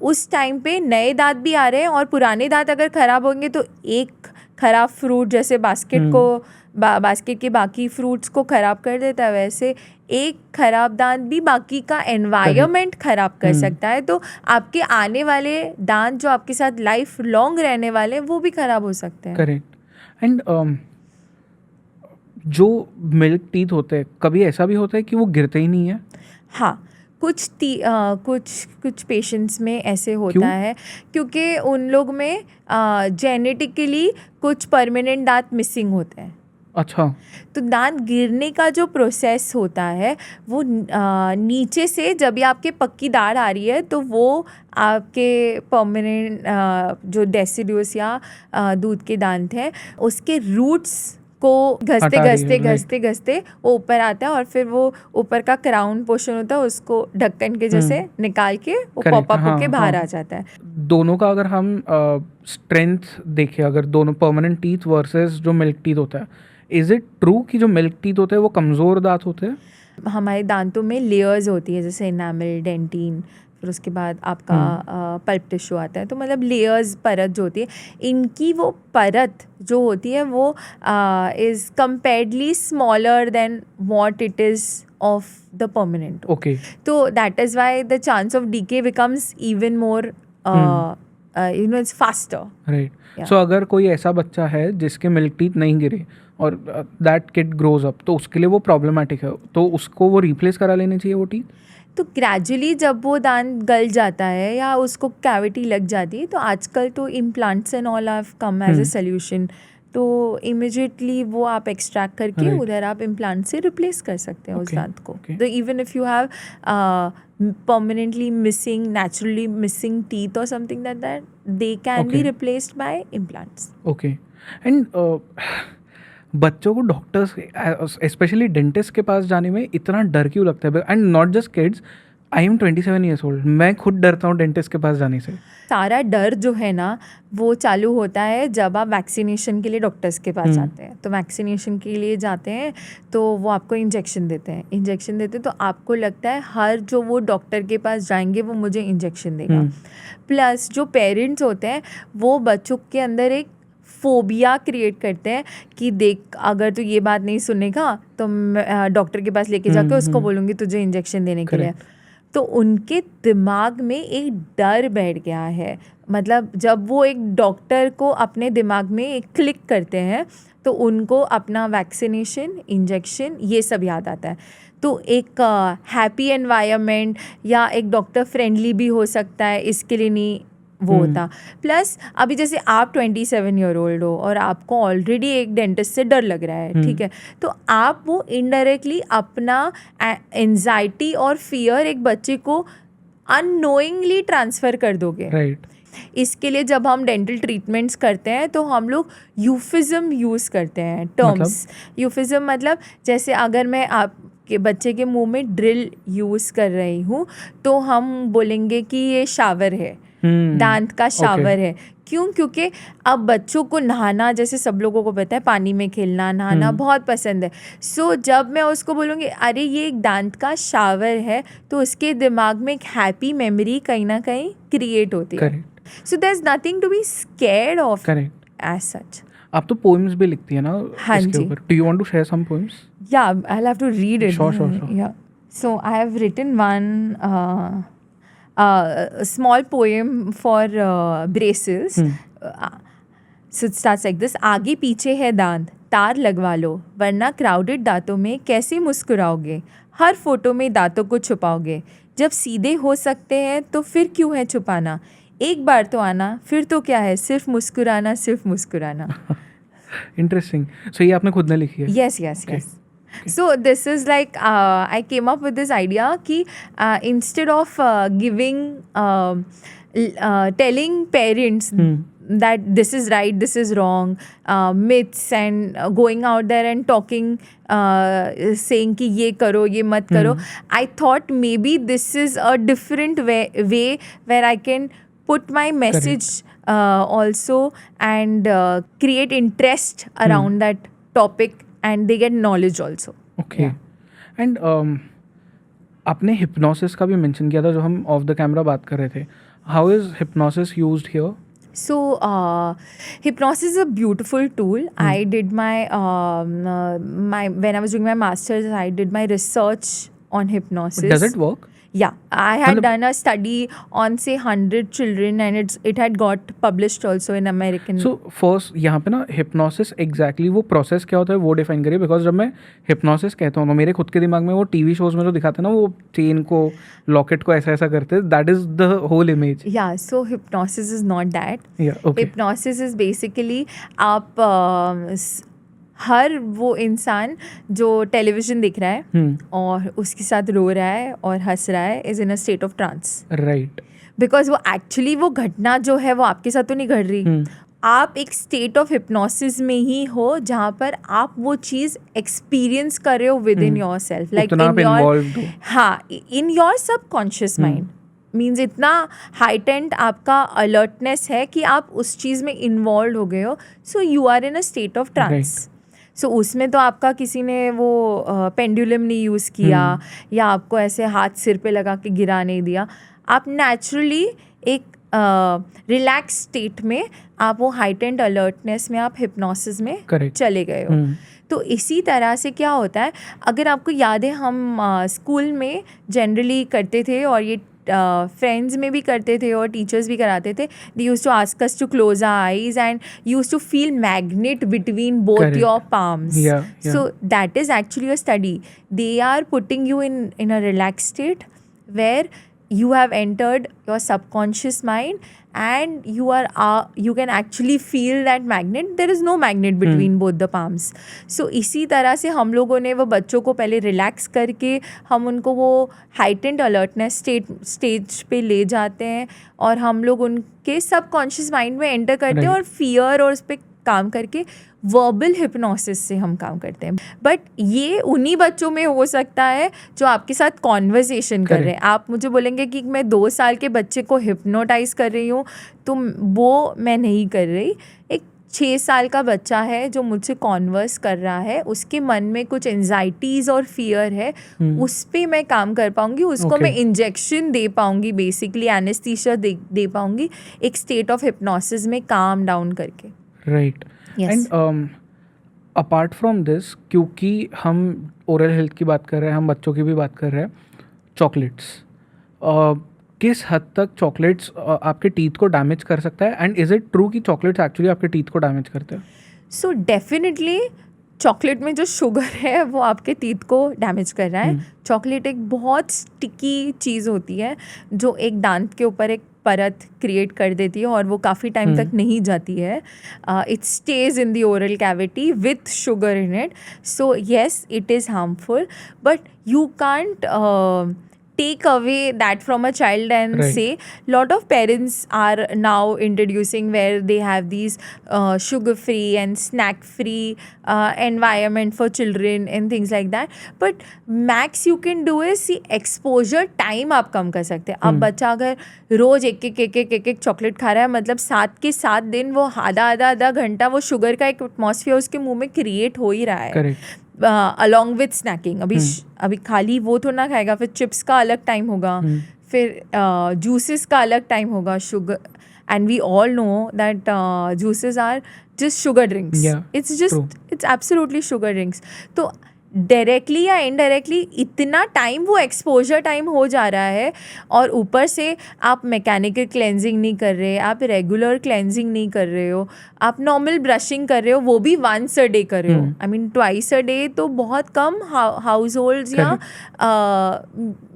उस टाइम पे नए दांत भी आ रहे हैं और पुराने दांत अगर ख़राब होंगे तो एक ख़राब फ्रूट जैसे बास्केट के बाकी फ्रूट्स को ख़राब कर देता है, वैसे एक ख़राब दांत भी बाकी का एनवायरनमेंट ख़राब कर सकता है। तो आपके आने वाले दांत जो आपके साथ लाइफ लॉन्ग रहने वाले हैं वो भी ख़राब हो सकते हैं। करेक्ट। एंड जो मिल्क टीथ होते हैं, कभी ऐसा भी होता है कि वो गिरते ही नहीं है? हाँ, कुछ पेशेंट्स में ऐसे होता क्यों? है क्योंकि उन लोग में जेनेटिकली कुछ परमानेंट दांत मिसिंग होते हैं। अच्छा। तो दांत गिरने का जो प्रोसेस होता है वो नीचे से जब भी आपके पक्की दाढ़ आ रही है तो वो आपके परमानेंट जो डेसिडुअस या दूध के दांत हैं उसके रूट्स को घसते वो ऊपर आता है और फिर वो ऊपर का क्राउन पोर्शन होता है उसको ढक्कन के जैसे निकाल के वो पॉप अप होके बाहर आ जाता है। दोनों का अगर हम स्ट्रेंथ देखें, अगर दोनों परमानेंट टीथ वर्सेस जो मिल्क टीथ होता है, इज इट ट्रू कि जो मिल्क टीथ होते हैं वो कमज़ोर दांत होते हैं? हमारे दांतों में लेयर्स होती है, जैसे इनामल, डेंटिन, फिर उसके बाद आपका पल्प टिश्यू आता है। तो मतलब लेयर्स, परत जो होती है, इनकी वो परत जो होती है वो is comparatively smaller than what it is of the permanent. Okay. तो that is why the chance of decay becomes even more it's faster. Right. So अगर कोई ऐसा बच्चा है जिसके मिल्क टीथ नहीं गिरे और दैट किड ग्रोज अप, तो उसके लिए वो प्रॉब्लमेटिक है, तो उसको वो रिप्लेस करा लेने चाहिए वो टीथ? तो ग्रेजुअली जब वो दांत गल जाता है या उसको कैविटी लग जाती है तो आजकल तो implants and all have come as a solution. तो इमिजिएटली वो आप एक्सट्रैक्ट करके उधर आप इम्प्लांट से रिप्लेस कर सकते हैं उस दांत को। तो even if you have permanently missing, naturally missing teeth or something like that, they can be replaced by implants. Okay. And बच्चों को डॉक्टर्स स्पेशली डेंटिस्ट के पास जाने में इतना डर क्यों लगता है? And not just kids, I am 27 years old, मैं खुद डरता हूँ डेंटिस्ट के पास जाने से। सारा डर जो है ना वो चालू होता है जब आप वैक्सीनेशन के लिए डॉक्टर्स के पास जाते हैं। तो वैक्सीनेशन के लिए जाते हैं तो वो आपको इंजेक्शन देते हैं तो आपको लगता है हर जो वो डॉक्टर के पास जाएंगे वो मुझे इंजेक्शन देगा। प्लस जो पेरेंट्स होते हैं वो बच्चों के अंदर एक फोबिया क्रिएट करते हैं कि देख, अगर तू ये बात नहीं सुनेगा तो मैं डॉक्टर के पास लेके जाके उसको बोलूँगी तुझे इंजेक्शन देने के लिए। तो उनके दिमाग में एक डर बैठ गया है। मतलब जब वो एक डॉक्टर को अपने दिमाग में एक क्लिक करते हैं तो उनको अपना वैक्सीनेशन, इंजेक्शन ये सब याद आता है। तो एक हैप्पी एनवायरनमेंट या एक डॉक्टर फ्रेंडली भी हो सकता है, इसके लिए नहीं वो होता। प्लस अभी जैसे आप 27 ईयर ओल्ड हो और आपको ऑलरेडी एक डेंटिस्ट से डर लग रहा है, ठीक है, तो आप वो इनडायरेक्टली अपना एंजाइटी और फियर एक बच्चे को अननोइंगली ट्रांसफ़र कर दोगे। राइट। इसके लिए जब हम डेंटल ट्रीटमेंट्स करते हैं तो हम लोग यूफिज़म यूज़ करते हैं, टर्म्स। यूफिज़म मतलब जैसे अगर मैं आपके बच्चे के मुंह में ड्रिल यूज़ कर रही हूँ तो हम बोलेंगे कि ये शावर है, दांत का शावर है। क्यों? क्योंकि अब बच्चों को नहाना, जैसे सब लोगों को पता है, पानी में खेलना, नहाना बहुत पसंद है। सो जब मैं उसको बोलूँगी अरे ये एक दांत का शावर है, तो उसके दिमाग में एक हैप्पी मेमोरी कहीं ना कहीं क्रिएट होती है। So there is nothing to be scared of as such. आप तो पोएम्स भी लिखती है ना हाँ इसके जी। ऊपर? Do you want to share some poems? या I have to read it. Sure. Yeah so I have written one small poem for braces. So it starts like this. आगे पीछे है दांत, तार लगवा लो, वरना क्राउडेड दांतों में कैसे मुस्कुराओगे, हर फोटो में दांतों को छुपाओगे, जब सीधे हो सकते हैं तो फिर क्यों है छुपाना, एक बार तो आना, फिर तो क्या है, सिर्फ मुस्कुराना, सिर्फ मुस्कुराना। इंटरेस्टिंग। सो ये आपने खुद ने लिखी है? Yes. So this is like I came up with this idea कि instead of giving telling parents that this is right, this is wrong, myths and going out there and talking, saying कि ये करो, ये मत करो, I thought maybe this is a different way where I can put my message also and create interest around that topic and they get knowledge also. Okay. And आपने hypnosis का भी mention किया था जो हम off the camera बात कर रहे थे. How is hypnosis used here? So hypnosis is a beautiful tool. I did my when I was doing my master's, I did my research on hypnosis. Does it work? Yeah, I had done a study on say 100 children and it had got published also in American. So first यहाँ पे ना hypnosis exactly वो process क्या होता है वो define करिए, because जब मैं hypnosis कहता हूँ तो मेरे खुद के दिमाग में वो TV shows में जो दिखाते हैं ना, वो चेन को, लॉकेट को ऐसा ऐसा करते हैं, that is the whole image. Yeah, so hypnosis is not that. Yeah, okay. Hypnosis is basically आप हर वो इंसान जो टेलीविजन देख रहा है और उसके साथ रो रहा है और हंस रहा है is in a state of trance. Right. Because वो एक्चुअली वो घटना जो है वो आपके साथ तो नहीं घट रही, आप एक स्टेट ऑफ हिप्नोसिस में ही हो जहाँ पर आप वो चीज़ एक्सपीरियंस कर रहे हो with in your self, like in your subconscious mind. Means इतना हाइटेंड आपका अलर्टनेस है कि आप उस चीज़ में इन्वॉल्व हो गए हो, so you are in a state of trance. सो उसमें तो आपका किसी ने वो पेंडुलम नहीं यूज़ किया या आपको ऐसे हाथ सिर पे लगा के गिरा नहीं दिया, आप नेचुरली एक रिलैक्स स्टेट में, आप वो हाइटेंड अलर्टनेस में, आप हिप्नोसिस में चले गए हो। तो इसी तरह से क्या होता है, अगर आपको याद है हम स्कूल में जनरली करते थे और ये फ्रेंड्स में भी करते थे और टीचर्स भी कराते थे, they used to ask us to close our eyes and used to feel magnet between both your palms. So that is actually a study. They are putting you in a relaxed state where you have entered your subconscious mind and you can actually feel that magnet. There is no magnet between both the palms. So इसी तरह से हम लोगों ने वो बच्चों को पहले रिलैक्स करके हम उनको वो हाइटेंड अलर्टनेस स्टेज पे ले जाते हैं और हम लोग उनके सबकॉन्शियस माइंड में एंटर करते हैं और फियर और उस पर काम करके वर्बल हिप्नोसिस से हम काम करते हैं। बट ये उन्हीं बच्चों में हो सकता है जो आपके साथ कॉन्वर्सेशन कर रहे हैं। आप मुझे बोलेंगे कि मैं 2 साल के बच्चे को हिप्नोटाइज कर रही हूँ, तो वो मैं नहीं कर रही। एक 6 साल का बच्चा है जो मुझसे कॉन्वर्स कर रहा है, उसके मन में कुछ एंजाइटीज़ और फियर है, उस पर मैं काम कर पाऊँगी, उसको मैं इंजेक्शन दे पाऊँगी, बेसिकली एनेस्थीसिया दे पाऊँगी एक स्टेट ऑफ हिप्नोसिस में काम डाउन करके। Right. And apart from this, क्योंकि हम ओरल हेल्थ की बात कर रहे हैं, हम बच्चों की भी बात कर रहे हैं, चॉकलेट्स, किस हद तक चॉकलेट्स आपके टीथ को डैमेज कर सकता है, एंड इज इट ट्रू कि चॉकलेट्स एक्चुअली आपके टीथ को डैमेज करते हैं? सो डेफिनेटली चॉकलेट में जो शुगर है वो आपके टीथ को डैमेज कर रहा है। चॉकलेट एक बहुत स्टिकी चीज़ होती है जो एक दांत के ऊपर एक परत क्रिएट कर देती है और वो काफ़ी टाइम तक नहीं जाती है। It stage in the oral cavity with sugar in it. So yes, it is harmful, but you can't take away that from a child and Right. say. Lot of parents are now introducing where they have these sugar free and snack free environment for children and things like that, but max you can do is see exposure time आप कम कर सकते हैं। अब बच्चा अगर रोज एक chocolate खा रहा है, मतलब 7 के 7 दिन वो आधा घंटा वो शुगर का एक एटमॉस्फेयर उसके मुंह में क्रिएट हो ही रहा है। करेक्ट। Along with snacking. अभी खाली वो तो ना खाएगा, फिर चिप्स का अलग टाइम होगा, फिर जूसेस का अलग टाइम होगा। Sugar, and we all know that juices are just sugar drinks. Yeah, it's absolutely sugar drinks. तो डायरेक्टली या इनडायरेक्टली इतना टाइम वो एक्सपोजर टाइम हो जा रहा है, और ऊपर से आप मैकेनिकल क्लेंजिंग नहीं कर रहे, आप रेगुलर क्लेंजिंग नहीं कर रहे हो, आप नॉर्मल ब्रशिंग कर रहे हो, वो भी वंस अ डे कर रहे हो। I mean twice a day तो बहुत कम हाउस होल्ड्स या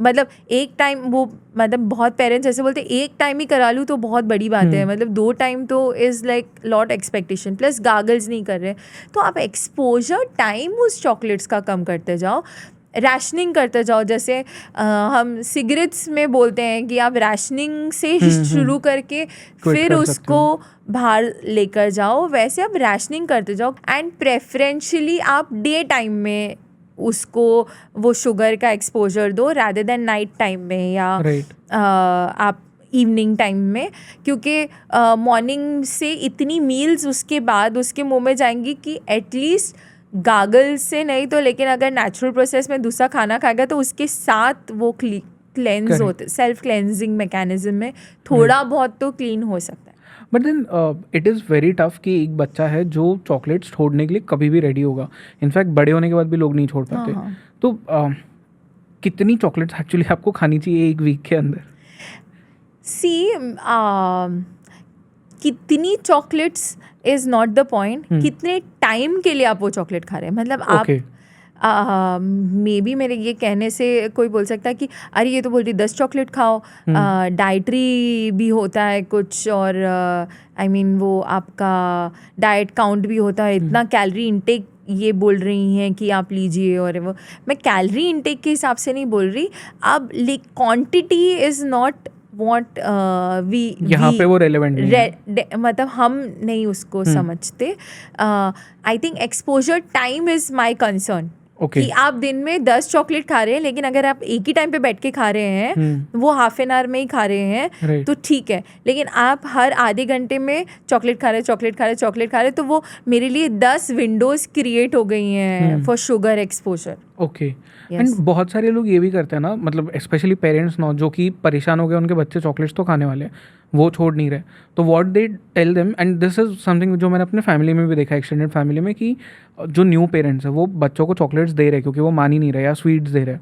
मतलब एक टाइम, वो मतलब बहुत पेरेंट्स ऐसे बोलते हैं एक टाइम ही करा लूँ तो बहुत बड़ी बात है, मतलब 2 टाइम तो is like lot expectation, plus gargles नहीं कर रहे। तो आप एक्सपोजर टाइम उस चॉकलेट्स का कम करते जाओ, रैशनिंग करते जाओ। जैसे हम सिगरेट्स में बोलते हैं कि आप रैशनिंग से शुरू करके फिर उसको बाहर लेकर जाओ, वैसे आप रैशनिंग करते जाओ, एंड प्रेफरेंशियली आप डे टाइम में उसको वो शुगर का एक्सपोजर दो रादर देन नाइट टाइम में या आप इवनिंग टाइम में, क्योंकि मॉर्निंग से इतनी मील्स उसके बाद उसके मुंह में जाएंगी कि एटलीस्ट गागल से नहीं तो, लेकिन अगर नेचुरल प्रोसेस में दूसरा खाना खाएगा तो उसके साथ वो क्लेंज होते, सेल्फ क्लेंजिंग मैकेनिज्म में थोड़ा बहुत तो क्लीन हो सकता है। But then it is very tough कि एक बच्चा है जो चॉकलेट्स छोड़ने के लिए कभी भी रेडी होगा, इनफैक्ट बड़े होने के बाद भी लोग नहीं छोड़ पाते। तो कितनी चॉकलेट्स एक्चुअली आपको खानी चाहिए एक वीक के अंदर? कितनी chocolates is not the point, कितने टाइम के लिए आप वो चॉकलेट खा रहे हैं। मतलब आप मे बी मेरे ये कहने से कोई बोल सकता है कि अरे ये तो बोल रही 10 चॉकलेट खाओ, डाइटरी भी होता है कुछ, और आई मीन वो आपका डाइट काउंट भी होता है, इतना कैलोरी इनटेक ये बोल रही हैं कि आप लीजिए, और वो मैं कैलोरी इनटेक के हिसाब से नहीं बोल रही। अब quantity is not what we यहाँ पे वो रेलेवेंट नहीं है, मतलब हम नहीं उसको समझते। I think exposure time is my concern. कि आप दिन में 10 चॉकलेट खा रहे हैं, लेकिन अगर आप एक ही टाइम पे बैठ के खा रहे हैं, वो हाफ एन आवर में ही खा रहे हैं, तो ठीक है। लेकिन आप हर आधे घंटे में चॉकलेट खा रहे, तो वो मेरे लिए 10 विंडोज क्रिएट हो गई हैं for sugar exposure. Okay. And बहुत सारे लोग ये भी करते हैं ना, मतलब स्पेशली पेरेंट्स ना, जो कि परेशान हो गए उनके बच्चे चॉकलेट्स तो खाने वाले हैं, वो छोड़ नहीं रहे, तो what they tell them, and this is something जो मैंने अपने फैमिली में भी देखा, एक्सटेंडेड फैमिली में, कि जो न्यू पेरेंट्स हैं वो बच्चों को चॉकलेट्स दे रहे क्योंकि वो मान ही नहीं रहे, या स्वीट्स दे रहे,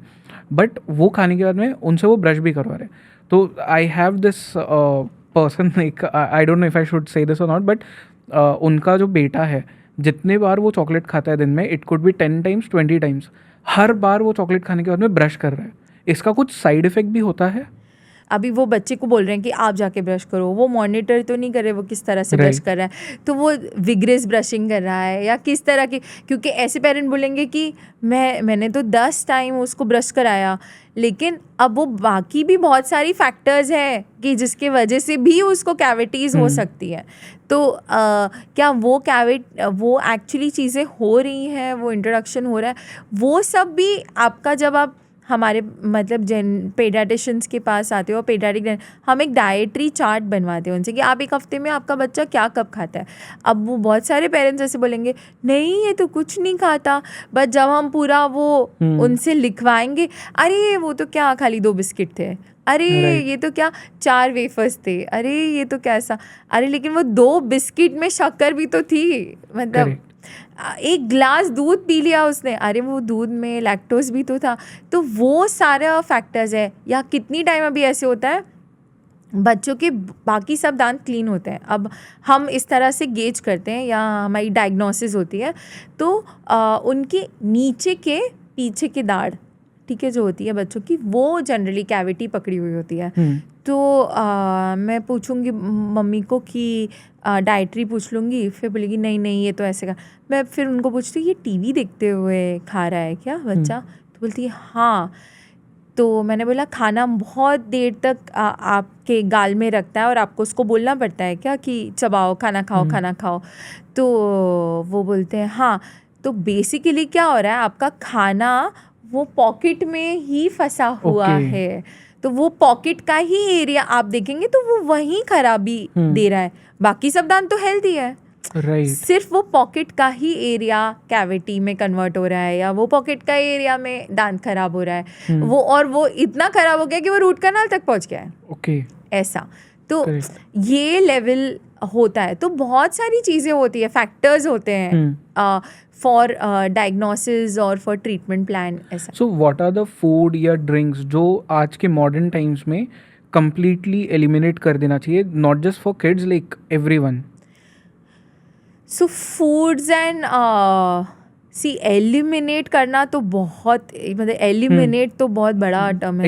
बट वो खाने के बाद में उनसे वो ब्रश भी करवा रहे। तो I have this person, I don't know if I should say this और नॉट, बट उनका जो बेटा है, जितने बार वो चॉकलेट खाता है दिन में, it could be 10 times 20 times, हर बार वो चॉकलेट खाने के बाद में ब्रश कर रहा है। इसका कुछ साइड इफेक्ट भी होता है? अभी वो बच्चे को बोल रहे हैं कि आप जाके ब्रश करो, वो मॉनिटर तो नहीं कर रहे वो किस तरह से ब्रश कर रहा है, तो वो विग्रेस ब्रशिंग कर रहा है या किस तरह की, क्योंकि ऐसे पेरेंट बोलेंगे कि मैंने तो 10 टाइम उसको ब्रश कराया, लेकिन अब वो बाकी भी बहुत सारी फैक्टर्स हैं कि जिसके वजह से भी उसको कैविटीज़ हो सकती है। तो क्या वो एक्चुअली चीज़ें हो रही हैं, वो इंट्रोडक्शन हो रहा है, वो सब भी आपका, जब आप हमारे मतलब पेडियाट्रिशियंस के पास आते हो, पेडियाट्रिक, हम एक डाइटरी चार्ट बनवाते हैं उनसे कि आप एक हफ्ते में आपका बच्चा क्या कब खाता है। अब वो बहुत सारे पेरेंट्स ऐसे बोलेंगे नहीं ये तो कुछ नहीं खाता, बट जब हम पूरा वो उनसे लिखवाएंगे, अरे वो तो क्या खाली 2 बिस्किट थे, अरे ये तो क्या 4 वेफर्स थे, अरे ये तो कैसा, अरे लेकिन वो 2 बिस्किट में शक्कर भी तो थी, मतलब एक ग्लास दूध पी लिया उसने, अरे वो दूध में लैक्टोज भी तो था। तो वो सारा फैक्टर्स है। या कितनी टाइम अभी ऐसे होता है बच्चों के बाकी सब दांत क्लीन होते हैं, अब हम इस तरह से गेज करते हैं या हमारी डायग्नोसिस होती है, तो उनके नीचे के पीछे की दाढ़, ठीक है, जो होती है बच्चों की, वो जनरली कैविटी पकड़ी हुई होती है। तो मैं पूछूंगी मम्मी को कि डाइटरी पूछ लूँगी, फिर बोलेगी नहीं नहीं ये तो ऐसे का। मैं फिर उनको पूछती हूँ ये टीवी देखते हुए खा रहा है क्या बच्चा? तो बोलती है हाँ। तो मैंने बोला खाना बहुत देर तक आपके गाल में रखता है और आपको उसको बोलना पड़ता है क्या कि चबाओ, खाना खाओ, खाना खाओ? तो वो बोलते हैं हाँ। तो बेसिकली क्या हो रहा है, आपका खाना वो पॉकेट में ही फंसा हुआ है, तो वो पॉकेट का ही एरिया आप देखेंगे तो वो वहीं खराबी दे रहा है। बाकी सब दांत तो हेल्दी है, सिर्फ वो पॉकेट का ही एरिया कैविटी में कन्वर्ट हो रहा है, या वो पॉकेट का एरिया में दांत खराब हो रहा है, वो इतना खराब हो गया कि वो रूट कैनाल तक पहुंच गया है। ऐसा तो ये लेवल होता है। तो बहुत सारी चीज़ें होती है, फैक्टर्स होते हैं फॉर डायग्नोसिस और फॉर ट्रीटमेंट प्लान। ऐसा so what are the food या ड्रिंक्स जो आज के मॉडर्न टाइम्स में कंप्लीटली एलिमिनेट कर देना चाहिए, not just for kids, like everyone? So foods and see eliminate करना तो बहुत, मतलब एलिमिनेट तो बहुत बड़ा टर्म है,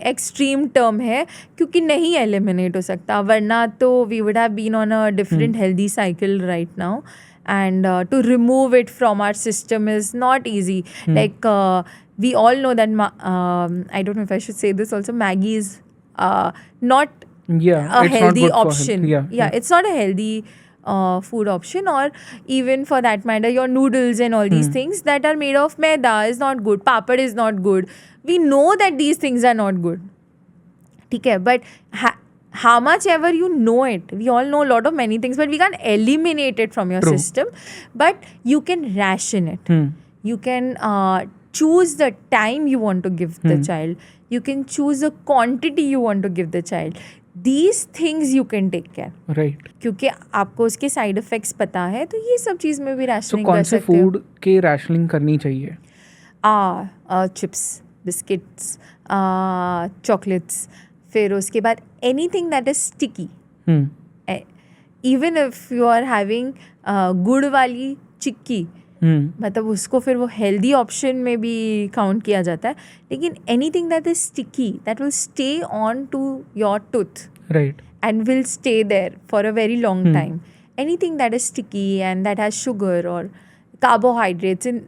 एक्सट्रीम टर्म है, क्योंकि नहीं एलिमिनेट हो सकता, वरना तो we would have been on a different healthy cycle right now, and to remove it from our system is not easy. Like we all know that I don't know if I should say this also, Maggi is not a healthy option. It's not a healthy food option, or even for that matter your noodles and all these things that are made of maida is not good, papad is not good. We know that these things are not good, ठीक है, but how much ever you know it, we all know a lot of many things, but we can't eliminate it from your system, but you can ration it. You can choose the time you want to give the child, you can choose the quantity you want to give the child. These things you can take care, right? क्योंकि आपको उसके side effects पता है, तो ये सब चीज़ में भी राशनिंग कर सकते हो। कौन से फूड के राशनिंग करनी चाहिए? चिप्स, बिस्किट्स, चॉकलेट्स, फिर उसके बाद anything that is sticky, even if you are having गुड़ वाली चिक्की, मतलब उसको फिर वो हेल्दी ऑप्शन में भी काउंट किया जाता है, लेकिन anything that is sticky that will stay on to your tooth, right, and will stay there for a very long time. Anything that is sticky and that has sugar or carbohydrates in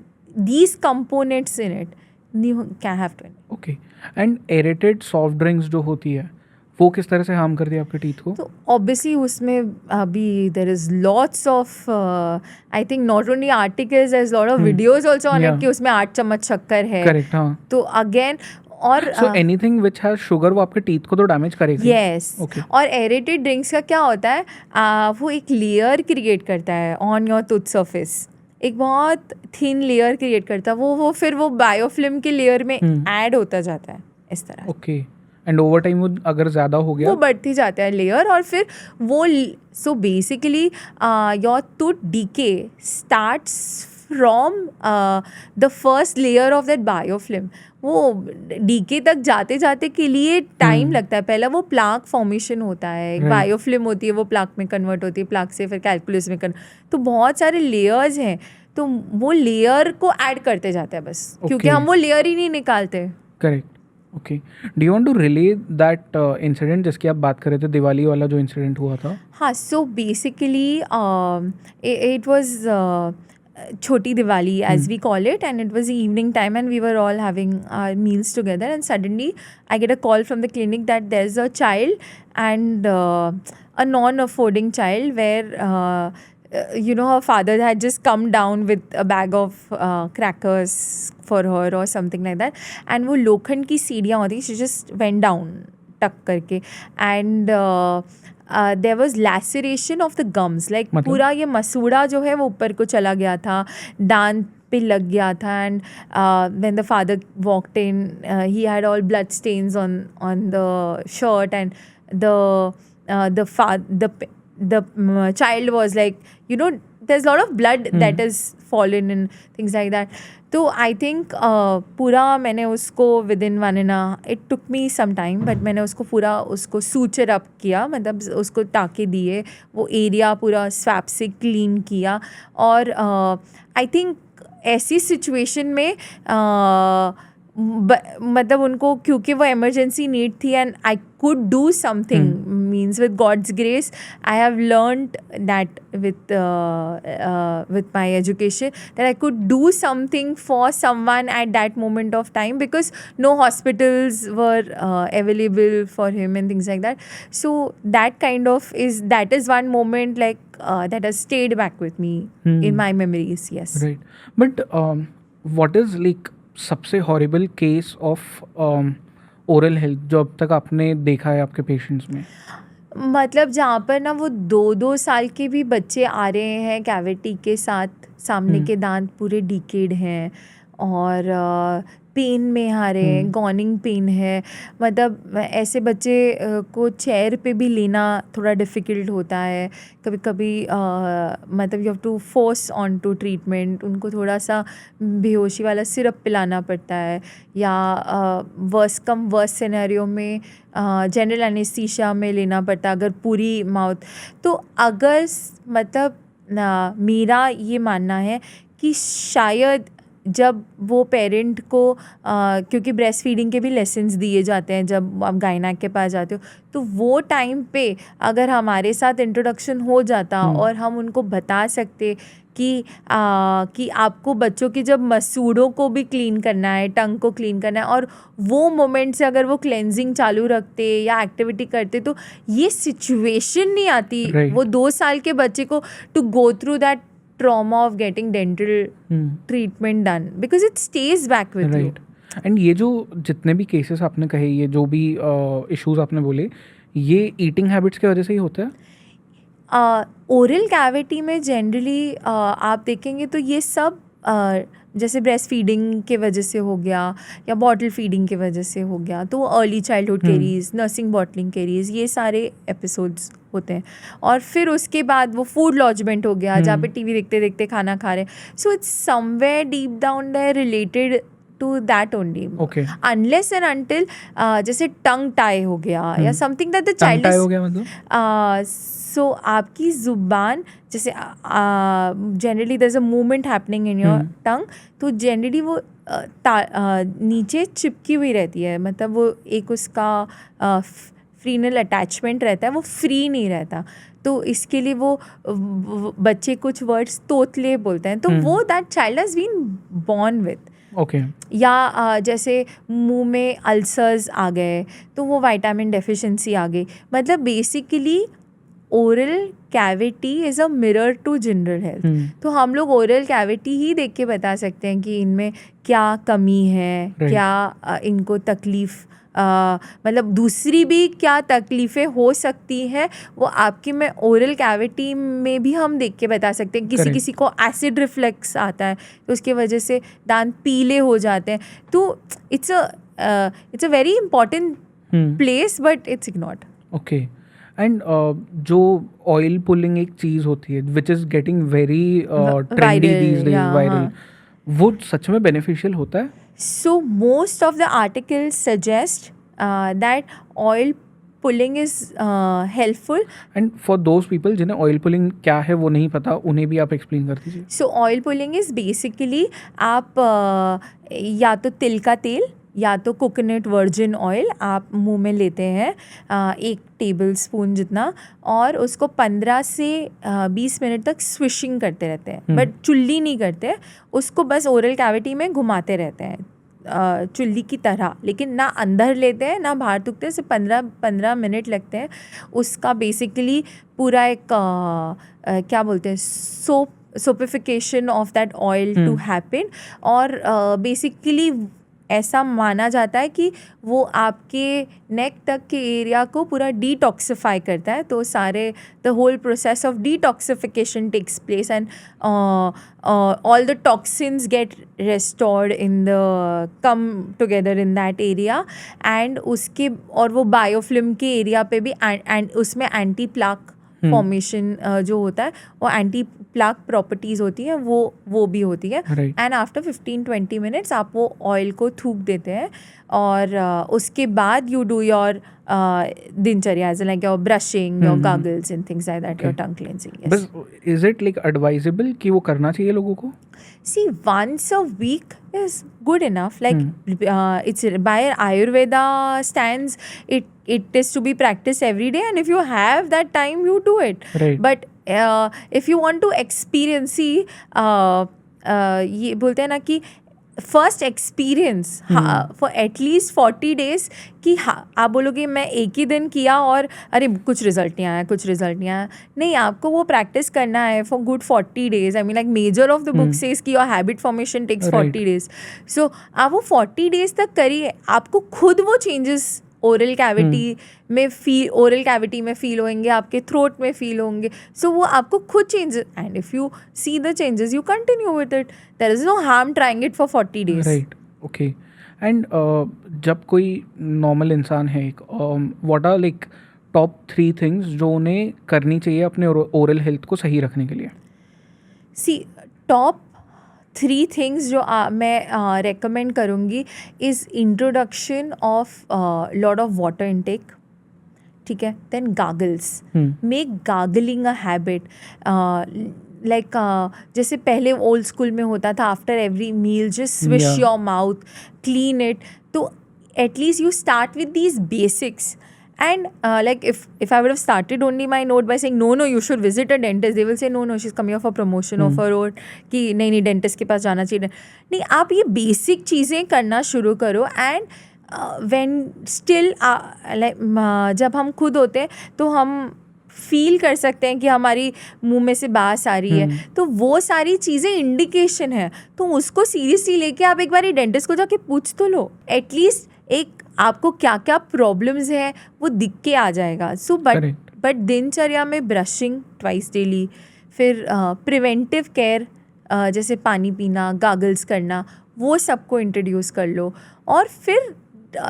these components in it, you can have to. Okay. And aerated soft drinks जो होती है वो किस तरह से harm करती है आपके टीथ को? तो ऑब्वियसली उसमें अभी there is lots of I think not only articles, there is lot of videos also on it कि उसमें 8 चम्मच शक्कर है. करेक्ट, हाँ. तो अगेन, और so anything which has sugar वो आपके टीथ को तो डैमेज करेगा. Yes. Okay. और एरेटेड ड्रिंक्स का क्या होता है, वो एक लेयर क्रिएट करता है ऑन योर टूथ सरफेस, एक बहुत थिन लेयर क्रिएट करता है, वो फिर वो बायोफिल्म के लेयर में ऐड होता जाता है इस तरह. ओके. एंड ओवर टाइम वो अगर ज़्यादा हो गया वो बढ़ती जाता है लेयर, और फिर वो so basically your tooth decay starts from the first layer of that biofilm. वो डीके तक जाते जाते के लिए टाइम लगता है. पहला वो प्लाक फॉर्मेशन होता है, एक बायोफिल्म होती है, वो प्लाक में कन्वर्ट होती है, प्लाक से फिर कैलकुलस में तो बहुत सारे लेयर्स हैं, तो वो लेयर को ऐड करते जाते हैं बस, क्योंकि हम वो लेयर ही नहीं निकालते. Correct. Okay. Do you want to relay that incident जिसकी आप बात कर रहे थे, दिवाली वाला जो इंसिडेंट हुआ था? हाँ, so basically it was Choti Diwali as we call it, and it was the evening time and we were all having our meals together, and suddenly I get a call from the clinic that there's a child, and a non-affording child where her father had just come down with a bag of crackers for her or something like that, and वो लोखंड की सीढ़ियाँ होती, she just went down टक करके, and there was laceration of the gums, like पूरा ये मसूड़ा जो है वो ऊपर को चला गया था, दांत पे लग गया था, and when the father walked in, he had all blood stains on the shirt, and the child was like, there's a lot of blood that is fallen and things like that. तो I think पूरा मैंने उसको within 1.5 it took me some time, but मैंने उसको पूरा उसको suture up किया, मतलब उसको टाँके दिए, वो एरिया पूरा स्वैप से क्लीन किया. और आई थिंक ऐसी सिचुएशन में मतलब उनको, क्योंकि वो इमरजेंसी नीड थी and I could do something, means with God's grace I have learned that with my education, that I could do something for someone at that moment of time, because no hospitals were available for him and things like that. So that is one moment like that has stayed back with me in my memories. Yes. Right. But what is like सबसे horrible case of oral health जो अब तक आपने देखा है आपके patients में? मतलब जहाँ पर ना वो 2-2 साल के भी बच्चे आ रहे हैं कैविटी के साथ, सामने के दांत पूरे डिकेड हैं और पेन में आ रहे हैं, गॉनिंग पेन है. मतलब ऐसे बच्चे को चेयर पे भी लेना थोड़ा डिफ़िकल्ट होता है कभी कभी. मतलब you have to force on to treatment, उनको थोड़ा सा बेहोशी वाला सिरप पिलाना पड़ता है, या वर्स सिनेरियो में जनरल एनेस्थीसिया में लेना पड़ता है अगर पूरी माउथ. तो अगर मतलब मेरा ये मानना है कि शायद जब वो पेरेंट को क्योंकि ब्रेस्ट फीडिंग के भी लेसन्स दिए जाते हैं जब आप गायनेक के पास जाते हो, तो वो टाइम पे अगर हमारे साथ इंट्रोडक्शन हो जाता और हम उनको बता सकते कि आपको बच्चों की जब मसूड़ों को भी क्लीन करना है, टंग को क्लीन करना है, और वो मोमेंट से अगर वो क्लेंजिंग चालू रखते या एक्टिविटी करते तो ये सिचुएशन नहीं आती वो 2 साल के बच्चे को to go through that trauma of getting dental treatment done, because it stays back with you. And ये जो जितने भी केसेस आपने कहे, ये जो भी इश्यूज आपने बोले, ये ईटिंग हैबिट्स की वजह से ही होता है? ओरल कैविटी में जनरली आप देखेंगे तो ये सब जैसे ब्रेस्ट फीडिंग के वजह से हो गया या बॉटल फीडिंग के वजह से हो गया, तो early childhood carries, nursing bottling carries, ये सारे एपिसोड्स होते हैं. और फिर उसके बाद वो फूड लॉजमेंट हो गया जहाँ पे टीवी देखते देखते खाना खा रहे हैं. So it's somewhere deep down there related to that only, unless and until जैसे टंग टाई हो गया या something that the child tie हो गया. मतलब सो आपकी ज़ुबान जैसे generally there is a movement happening in your tongue, तो जनरली वो नीचे चिपकी हुई रहती है, मतलब वो एक उसका फ्रीनल अटैचमेंट रहता है, वो फ्री नहीं रहता. तो इसके लिए वो बच्चे कुछ वर्ड्स तोतले बोलते हैं, तो वो that child has been born with. Okay. या जैसे मुंह में अल्सर्स आ गए तो वो विटामिन डेफिशिएंसी आ गई. मतलब basically oral cavity is a mirror to general health. तो हम लोग ओरल कैविटी ही देख के बता सकते हैं कि इनमें क्या कमी है, क्या इनको तकलीफ़, मतलब दूसरी भी क्या तकलीफ़ें हो सकती हैं, वो आपकी में ओरल कैविटी में भी हम देख के बता सकते हैं. किसी को एसिड रिफ्लेक्स आता है तो उसकी वजह से दांत पीले हो जाते हैं. तो it's a very important place but it's ignored. Okay. And जो ऑयल पुलिंग एक चीज़ होती है which is getting very trendy these days, viral, वो सच में बेनिफिशियल होता है? So most of the articles suggest that oil pulling is helpful. And for those people जिन्हें oil pulling क्या है वो नहीं पता, उन्हें भी आप एक्सप्लेन कर दीजिए. So oil pulling is basically आप या तो तिल का तेल या तो कोकोनट वर्जिन ऑयल आप मुंह में लेते हैं 1 टेबल स्पून जितना, और उसको 15 से 20 मिनट तक स्विशिंग करते रहते हैं, बट चुल्ली नहीं करते, उसको बस ओरल कैविटी में घुमाते रहते हैं चुल्ली की तरह, लेकिन ना अंदर लेते हैं ना बाहर थूकते हैं. सिर्फ 15 मिनट लगते हैं. उसका बेसिकली पूरा एक क्या बोलते हैं saponification of that oil to happen. और बेसिकली ऐसा माना जाता है कि वो आपके नेक तक के एरिया को पूरा डिटॉक्सिफाई करता है. तो सारे the whole process of detoxification takes place and all the toxins get restored in the come together in that area. एंड उसके और वो बायोफिल्म के एरिया पे भी एंड उसमें एंटी प्लाक फॉर्मेशन जो होता है, वो एंटी प्लाक प्रॉपर्टीज़ होती हैं, वो भी होती है। Right. एंड आफ्टर 15-20 मिनट्स आप वो ऑयल को थूक देते हैं और उसके बाद यू डू योर दिनचर्या, as like your brushing, your gargles and things like that, your tongue cleansing. बस इज इट लाइक एडवाइजेबल कि वो करना चाहिए लोगों को? See, once a week is good enough. Like it's by Ayurveda stands, it is to be practiced every day, and if you have that time, you do it. Right. But if you want to experience, see, ये बोलते हैं ना कि first experience for at least 40 days कि हाँ, आप बोलोगे मैं एक ही दिन किया और अरे कुछ रिजल्ट नहीं आया, कुछ रिजल्ट नहीं आया। नहीं, आपको वो प्रैक्टिस करना है for good 40 days. I mean like major of the book says कि your habit formation takes 40 days. सो आप वो 40 डेज तक करिए, आपको खुद वो चेंजेस ओरल कैविटी में फील होंगे, आपके थ्रोट में फील होंगे। सो वो आपको खुद changes, and if you see the changes you continue with it. There is no harm trying it for 40 days. Right, okay. And जब कोई नॉर्मल इंसान है, what are like top 3 things जो उन्हें करनी चाहिए अपने ओरल हेल्थ को सही रखने के लिए? सी, टॉप 3 थिंग्स जो मैं रेकमेंड करूँगी is introduction of lot of water intake, ठीक है। Then gargles, make gargling a habit. Like जैसे पहले ओल्ड स्कूल में होता था, after every meal just swish your mouth, clean it. तो at least you start with these basics. And like if I would have started only my note by saying no, you should visit a dentist, they will say no, she's coming here for promotion of her own, कि नहीं dentist के पास जाना चाहिए. नहीं, आप ये basic चीज़ें करना शुरू करो. And when still like जब हम खुद होते हैं तो हम फील कर सकते हैं कि हमारी मुंह में से बास आ रही है, तो वो सारी चीज़ें इंडिकेशन है. तो उसको सीरियसली लेके आप एक बार डेंटिस्ट को जाके पूछ तो लो. एटलीस्ट एक आपको क्या क्या प्रॉब्लम्स हैं वो दिख के आ जाएगा. सो बट दिनचर्या में ब्रशिंग ट्वाइस डेली, फिर प्रिवेंटिव केयर जैसे पानी पीना, गागल्स करना, वो सबको इंट्रोड्यूस कर लो. और फिर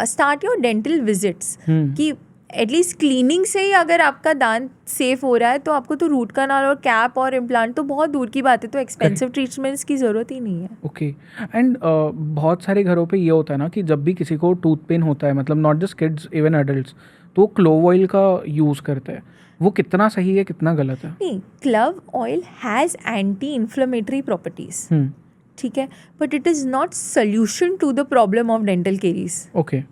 स्टार्ट योर डेंटल विजिट्स कि एटलीस्ट क्लीनिंग से ही अगर आपका दांत सेफ हो रहा है तो आपको तो रूट कनाल और कैप और इम्प्लांट तो बहुत दूर की बात है, तो एक्सपेंसिव ट्रीटमेंट्स की ज़रूरत ही नहीं है. ओके. एंड बहुत सारे घरों पे ये होता है ना कि जब भी किसी को टूथ पेन होता है, मतलब not just kids, even adults, तो क्लोव ऑयल का यूज़ करते हैं. वो कितना सही है, कितना गलत है? नहीं, clove oil has anti inflammatory properties, ठीक है, but it is not solution to the problem of dental caries. Okay.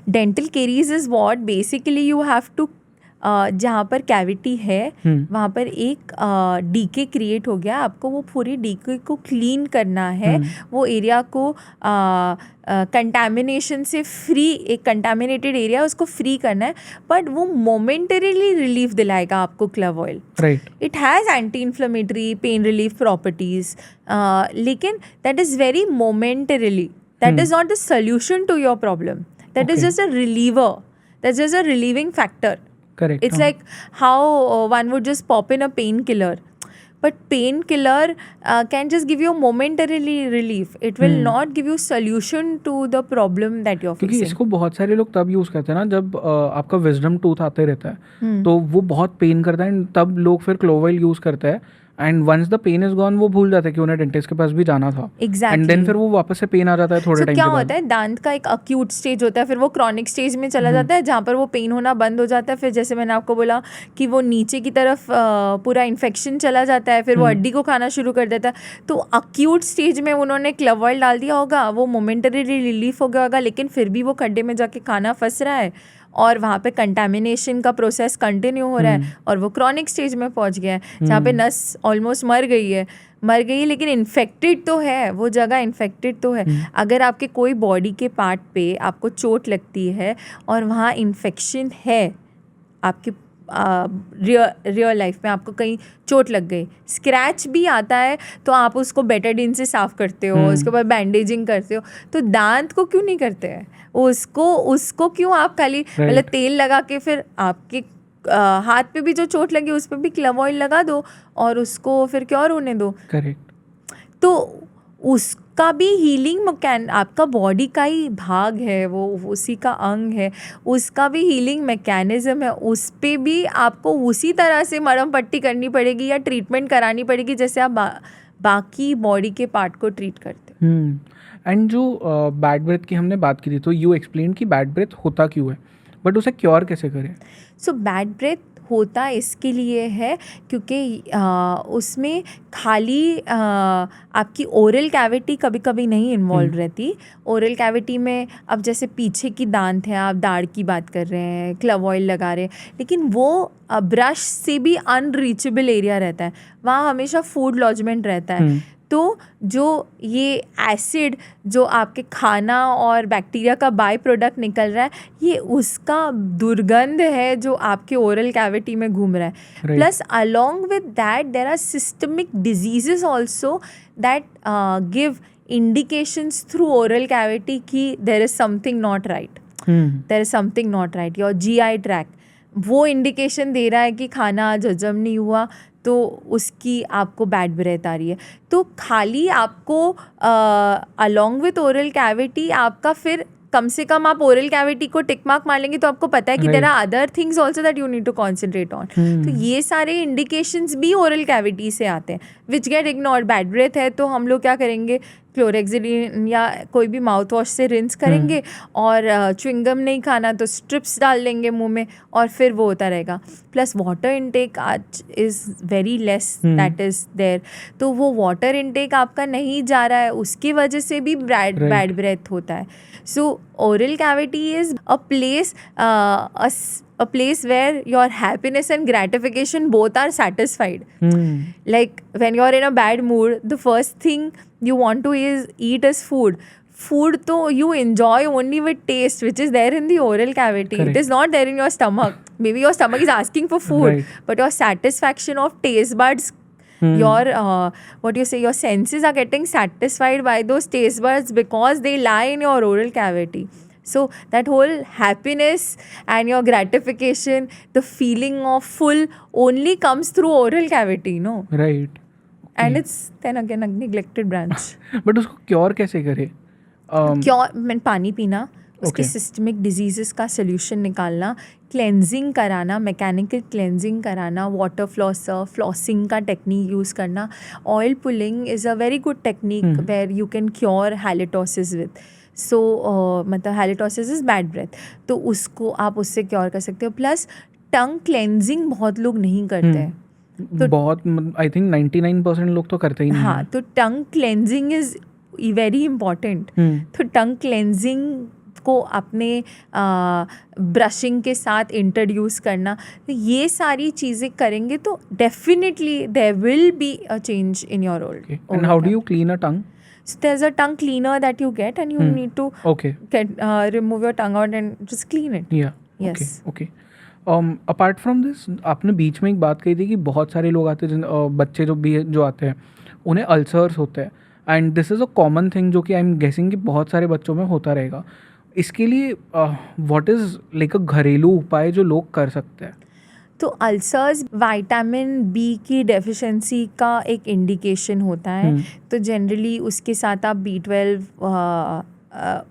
Dental caries is what basically you have to, जहाँ पर कैविटी है वहाँ पर एक डीके क्रिएट हो गया, आपको वो पूरी डीके को क्लीन करना है, वो एरिया को कंटामिनेशन से फ्री, एक कंटामिनेटेड एरिया उसको फ्री करना है. बट वो मोमेंटरीली रिलीफ दिलाएगा आपको clove oil. Right. It has anti inflammatory, pain relief properties, लेकिन that is very momentarily. That is not the solution to your problem. That is just a reliever. That's just a relieving factor. Correct. It's like how one would just pop in a painkiller. But painkiller can just give you momentarily relief. It will not give you solution to the problem that you're facing. क्योंकि इसको बहुत सारे लोग तब use करते हैं ना जब आपका विजडम टूथ आते रहता है, तो वो बहुत पेन करता है, तब लोग फिर क्लोव ऑयल यूज़ करते हैं. And once the pain is gone, वो भूल जाते हैं कि उन्हें डेंटिस्ट के पास भी जाना था. एग्जैक्टली. एंड देन फिर वो वापस से पेन आ जाता है थोड़े टाइम के बाद. क्या होता है, दांत का एक अक्यूट स्टेज होता है, फिर वो क्रॉनिक स्टेज में चला जाता है जहाँ पर वो पेन होना बंद हो जाता है. फिर जैसे मैंने आपको बोला कि वो नीचे की तरफ पूरा इन्फेक्शन चला जाता है, फिर वो हड्डी को खाना शुरू कर देता है. तो अक्यूट स्टेज में उन्होंने क्लोव ऑयल डाल दिया होगा, वो मोमेंटरी रिलीफ हो गया होगा, लेकिन फिर भी वो खड्डे में जाके खाना फंस रहा है और वहाँ पे कंटामिनेशन का प्रोसेस कंटिन्यू हो रहा है और वो क्रॉनिक स्टेज में पहुँच गया है जहाँ पे नस ऑलमोस्ट मर गई है, लेकिन इन्फेक्टेड तो है, वो जगह इन्फेक्टेड तो है. अगर आपके कोई बॉडी के पार्ट पे आपको चोट लगती है और वहाँ इन्फेक्शन है, आपके रियल लाइफ में आपको कहीं चोट लग गई, स्क्रैच भी आता है, तो आप उसको बेटाडीन से साफ़ करते हो, उसके बाद बैंडेजिंग करते हो. तो दांत को क्यों नहीं करते हैं? उसको क्यों आप खाली मतलब तेल लगा के फिर आपके हाथ पे भी जो चोट लगी उस पर भी क्लोव ऑयल लगा दो और उसको फिर क्योर होने दो. करेक्ट. तो उसका भी हीलिंग आपका बॉडी का ही भाग है, वो उसी का अंग है, उसका भी हीलिंग मैकेनिज्म है, उस पे भी आपको उसी तरह से मरहम पट्टी करनी पड़ेगी या ट्रीटमेंट करानी पड़ेगी जैसे आप बाकी बॉडी के पार्ट को ट्रीट करते हो। एंड जो बैड ब्रेथ की हमने बात की थी, तो यू एक्सप्लेन कि बैड ब्रेथ होता क्यों है, बट उसे क्योर कैसे करें? सो बैड ब्रेथ होता इसके लिए है क्योंकि उसमें खाली आपकी ओरल कैविटी कभी कभी नहीं इन्वॉल्व रहती। ओरल कैविटी में अब जैसे पीछे की दांत है, आप दाढ़ की बात कर रहे हैं, क्लव ऑयल लगा रहे हैं, लेकिन वो ब्रश से भी अनरीचेबल एरिया रहता है, वहाँ हमेशा फूड लॉजमेंट रहता है। तो जो ये एसिड जो आपके खाना और बैक्टीरिया का बाय प्रोडक्ट निकल रहा है, ये उसका दुर्गंध है जो आपके ओरल कैविटी में घूम रहा है। Plus along with that there are systemic diseases also that give indications through oral cavity कि there is something not right, there is something not right. Your GI tract वो इंडिकेशन दे रहा है कि खाना आज हजम नहीं हुआ, तो उसकी आपको बैड ब्रेथ आ रही है। तो खाली आपको अलोंग विथ ओरल कैविटी आपका फिर कम से कम आप ओरल कैविटी को टिक मार्क मार लेंगे तो आपको पता है कि there are other things also that you need to concentrate on. तो ये सारे इंडिकेशंस भी ओरल कैविटी से आते हैं which get ignored. Bad breath है तो हम लोग क्या करेंगे, क्लोरेक्सिडिन या कोई भी माउथ वॉश से रिंस करेंगे और च्युइंगम नहीं खाना तो स्ट्रिप्स डाल लेंगे मुंह में और फिर वो होता रहेगा। प्लस वाटर इनटेक आज is very less that is there, तो वो वाटर इनटेक आपका नहीं जा रहा है, उसकी वजह से भी बैड ब्रेथ होता है। So oral cavity is a place where your happiness and gratification both are satisfied. Like when you're in a bad mood, the first thing you want to eat is food. Food to you enjoy only with taste, which is there in the oral cavity. Correct. It is not there in your stomach. Maybe your stomach is asking for food, Right. but your satisfaction of taste buds, your senses are getting satisfied by those taste buds because they lie in your oral cavity. So that whole happiness and your gratification, the feeling of full only comes through oral cavity, no? Right. And it's then again a neglected branch. But उसको cure कैसे करें? क्यों पानी पीना, उसके Okay. Systemic diseases का solution निकालना, cleansing कराना, मैकेनिकल क्लेंजिंग कराना, वाटर फ्लॉसिंग का टेक्निक यूज़ करना। Oil pulling is a very good technique where you can cure halitosis with. So मतलब हैलिटोसिस इज़ बैड ब्रेथ, तो उसको आप उससे क्योर कर सकते हो। प्लस टंग क्लेंजिंग बहुत लोग नहीं करते हैं। तो बहुत आई थिंक 99% लोग तो करते ही नहीं हाँ, तो टंग क्लेंजिंग इज़ वेरी इम्पॉर्टेंट। तो टंग क्लेंजिंग को अपने ब्रशिंग के साथ इंट्रोड्यूस करना, तो ये सारी चीज़ें करेंगे तो definitely there will be a change in your oral. And how do you clean a tongue? So there's a tongue cleaner that you get and you need to Okay. remove your tongue out and just clean it. Yeah. Yes. Okay. Apart from this, आपने बीच में एक बात कही थी कि बहुत सारे लोग आते हैं, बच्चे जो आते हैं उन्हें अल्सर्स होते हैं, and this is a common thing जो कि आई एम गेसिंग कि बहुत सारे बच्चों में होता रहेगा। इसके लिए व्हाट इज़ लाइक अ घरेलू उपाय जो लोग कर सकते हैं? तो अल्सर्स विटामिन बी की डेफिशिएंसी का एक इंडिकेशन होता है, तो जनरली उसके साथ आप B12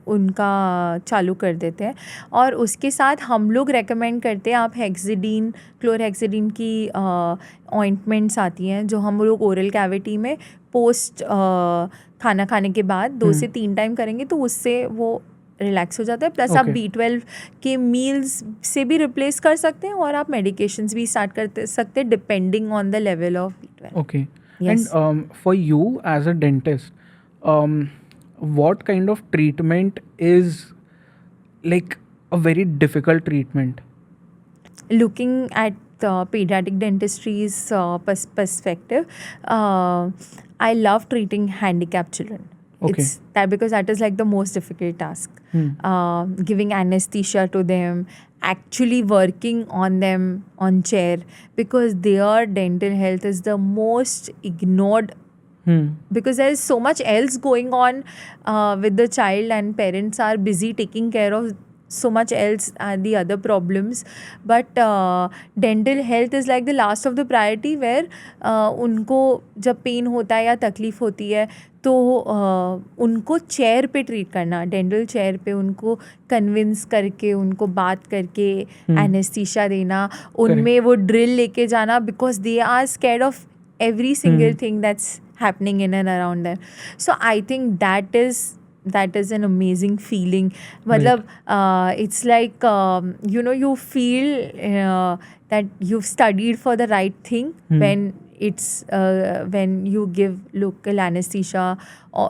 उनका चालू कर देते हैं। और उसके साथ हम लोग रेकमेंड करते हैं आप हेक्सिडीन, क्लोरहेक्सिडीन की ऑइंटमेंट्स आती हैं जो हम लोग ओरल कैविटी में पोस्ट खाना खाने के बाद 2 से 3 टाइम करेंगे तो उससे वो रिलैक्स हो जाता है। प्लस आप B12 के मील्स से भी रिप्लेस कर सकते हैं और आप मेडिकेशंस भी स्टार्ट कर सकते हैं depending on the level of B12. Okay. Yes. And for you as a dentist, what kind of treatment is like a very difficult treatment? Looking at the pediatric dentistry's perspective, I love treating handicapped children. Okay. It's that because that is like the most difficult task. Giving anesthesia to them, actually working on them on chair, because their dental health is the most ignored. Because there is so much else going on with the child and parents are busy taking care of so much else the other problems, but dental health is like the last of the priority where उनको जब pen होता है या तकलीफ़ होती है तो उनको चेयर पे ट्रीट करना, डेंटल चेयर पे उनको कन्विंस करके, उनको बात करके एनेस्थीसिया देना, उनमें वो ड्रिल लेके जाना, because they are scared of every single thing that's happening in and around them. So I think that is an amazing feeling. Matlab, it's like you feel that you've studied for the right thing when it's when you give local anesthesia or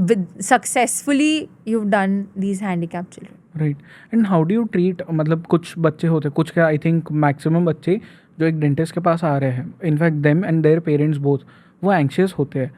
with successfully you've done these handicapped children. Right. And how do you treat, मतलब कुछ बच्चे होते हैं, कुछ क्या I think maximum बच्चे जो एक डेंटिस्ट के पास आ रहे हैं, in fact them and their parents both, वो एंग्शियस होते हैं.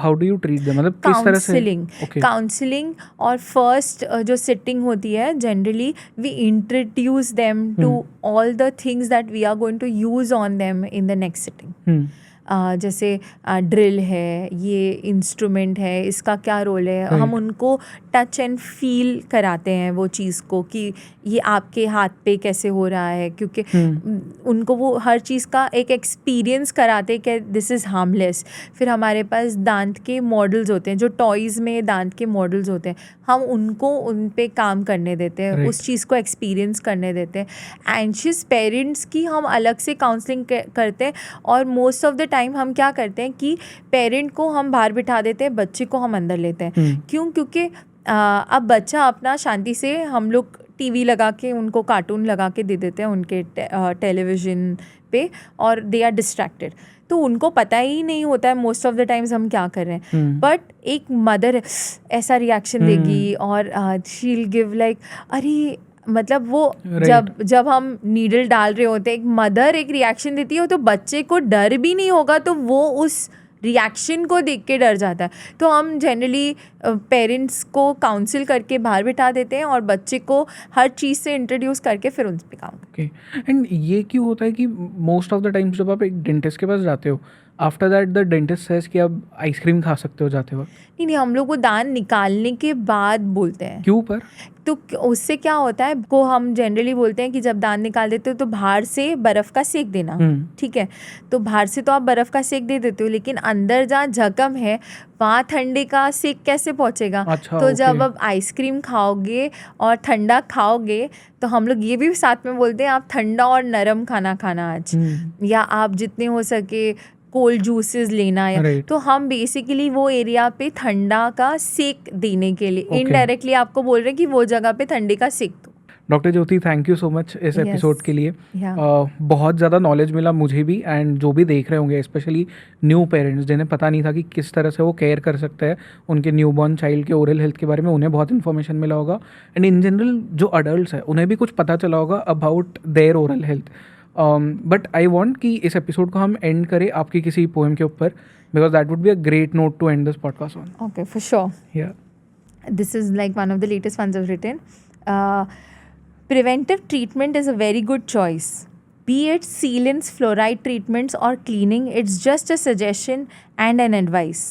How do you treat them, मतलब किस तरह से? काउंसलिंग और फर्स्ट जो सिटिंग होती है, generally we introduce them to all the things that we are going to use on them in the next sitting. जैसे ड्रिल है, ये इंस्ट्रूमेंट है, इसका क्या रोल है, हम उनको टच एंड फील कराते हैं वो चीज़ को कि ये आपके हाथ पे कैसे हो रहा है, क्योंकि उनको वो हर चीज़ का एक एक्सपीरियंस कराते हैं कि दिस इज़ हार्मलेस. फिर हमारे पास दांत के मॉडल्स होते हैं, जो टॉयज़ में दांत के मॉडल्स होते हैं, हम उनको उन पे काम करने देते हैं, उस चीज़ को एक्सपीरियंस करने देते हैं. एंशियस पेरेंट्स की हम अलग से काउंसलिंग करते हैं, और मोस्ट ऑफ द टाइम हम क्या करते हैं कि पेरेंट को हम बाहर बिठा देते हैं, बच्चे को हम अंदर लेते हैं. क्यों? क्योंकि अब बच्चा अपना शांति से, हम लोग टीवी लगा के उनको कार्टून लगा के दे देते हैं उनके टेलीविज़न पे, और दे आर डिस्ट्रैक्टेड, तो उनको पता ही नहीं होता है मोस्ट ऑफ द टाइम्स हम क्या कर रहे हैं. बट एक मदर ऐसा रिएक्शन देगी और शी विल गिव लाइक, अरे मतलब वो जब हम नीडल डाल रहे होते हैं, एक मदर एक रिएक्शन देती है, तो बच्चे को डर भी नहीं होगा, तो वो उस रिएक्शन को देख के डर जाता है. तो हम जनरली पेरेंट्स को काउंसिल करके बाहर बिठा देते हैं और बच्चे को हर चीज़ से इंट्रोड्यूस करके फिर उन पर काम. ओके. एंड ये क्यों होता है कि मोस्ट ऑफ द टाइम्स जब आप एक डेंटिस्ट के पास जाते हो, after that the dentist says कि आप आइसक्रीम खा सकते हो जाते वक्त? नहीं, हम लोग वो दांत निकालने के बाद बोलते हैं. क्यों पर? तो उससे क्या होता है, को हम जनरली बोलते हैं कि जब दांत निकाल देते हो तो बाहर से बर्फ़ का सेक देना. ठीक है, तो बाहर से तो आप बर्फ़ का सेक दे देते हो, लेकिन अंदर जहाँ जख्म है वहाँ ठंडे का सेक कैसे पहुँचेगा? अच्छा, तो जब आप आइसक्रीम खाओगे और ठंडा खाओगे, तो हम लोग ये भी साथ में बोलते हैं आप ठंडा और नरम खाना खाना आज, या आप जितने हो सके कोल्ड जूसेस लेना है. तो हम बेसिकली वो एरिया पे ठंडा का सेक देने के लिए इनडायरेक्टली आपको बोल रहे हैं कि वो जगह पे ठंडे का सेक दो. Doctor Jyoti, thank you so much इस एपिसोड के लिए. बहुत ज़्यादा नॉलेज मिला मुझे भी, एंड जो भी देख रहे होंगे, स्पेशली न्यू पेरेंट्स जिन्हें पता नहीं था कि किस तरह से वो केयर कर सकते हैं उनके न्यूबॉर्न चाइल्ड के ओरल हेल्थ के बारे में, उन्हें बहुत इन्फॉर्मेशन मिला होगा. एंड इन जनरल जो अडल्ट हैं उन्हें भी कुछ पता चला होगा about their oral health. But I want कि इस एपिसोड को हम एंड करें आपकी किसी पोएम के ऊपर, because that would be a great note to end this podcast on. Okay, for sure. Yeah. This is like one of the latest ones I've written. Preventive treatment is a very good choice. Be it sealants, fluoride treatments or cleaning, it's just a suggestion and an advice.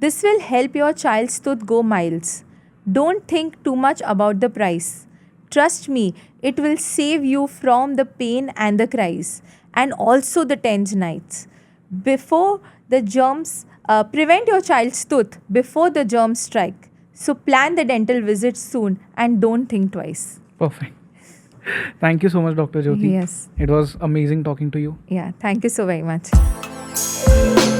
This will help your child's tooth go miles. Don't think too much about the price. Trust me, it will save you from the pain and the cries, and also the tense nights. Before the germs, prevent your child's tooth before the germs strike. So plan the dental visit soon and don't think twice. Perfect. Thank you so much, Dr. Jyoti. Yes. It was amazing talking to you. Yeah, thank you so very much.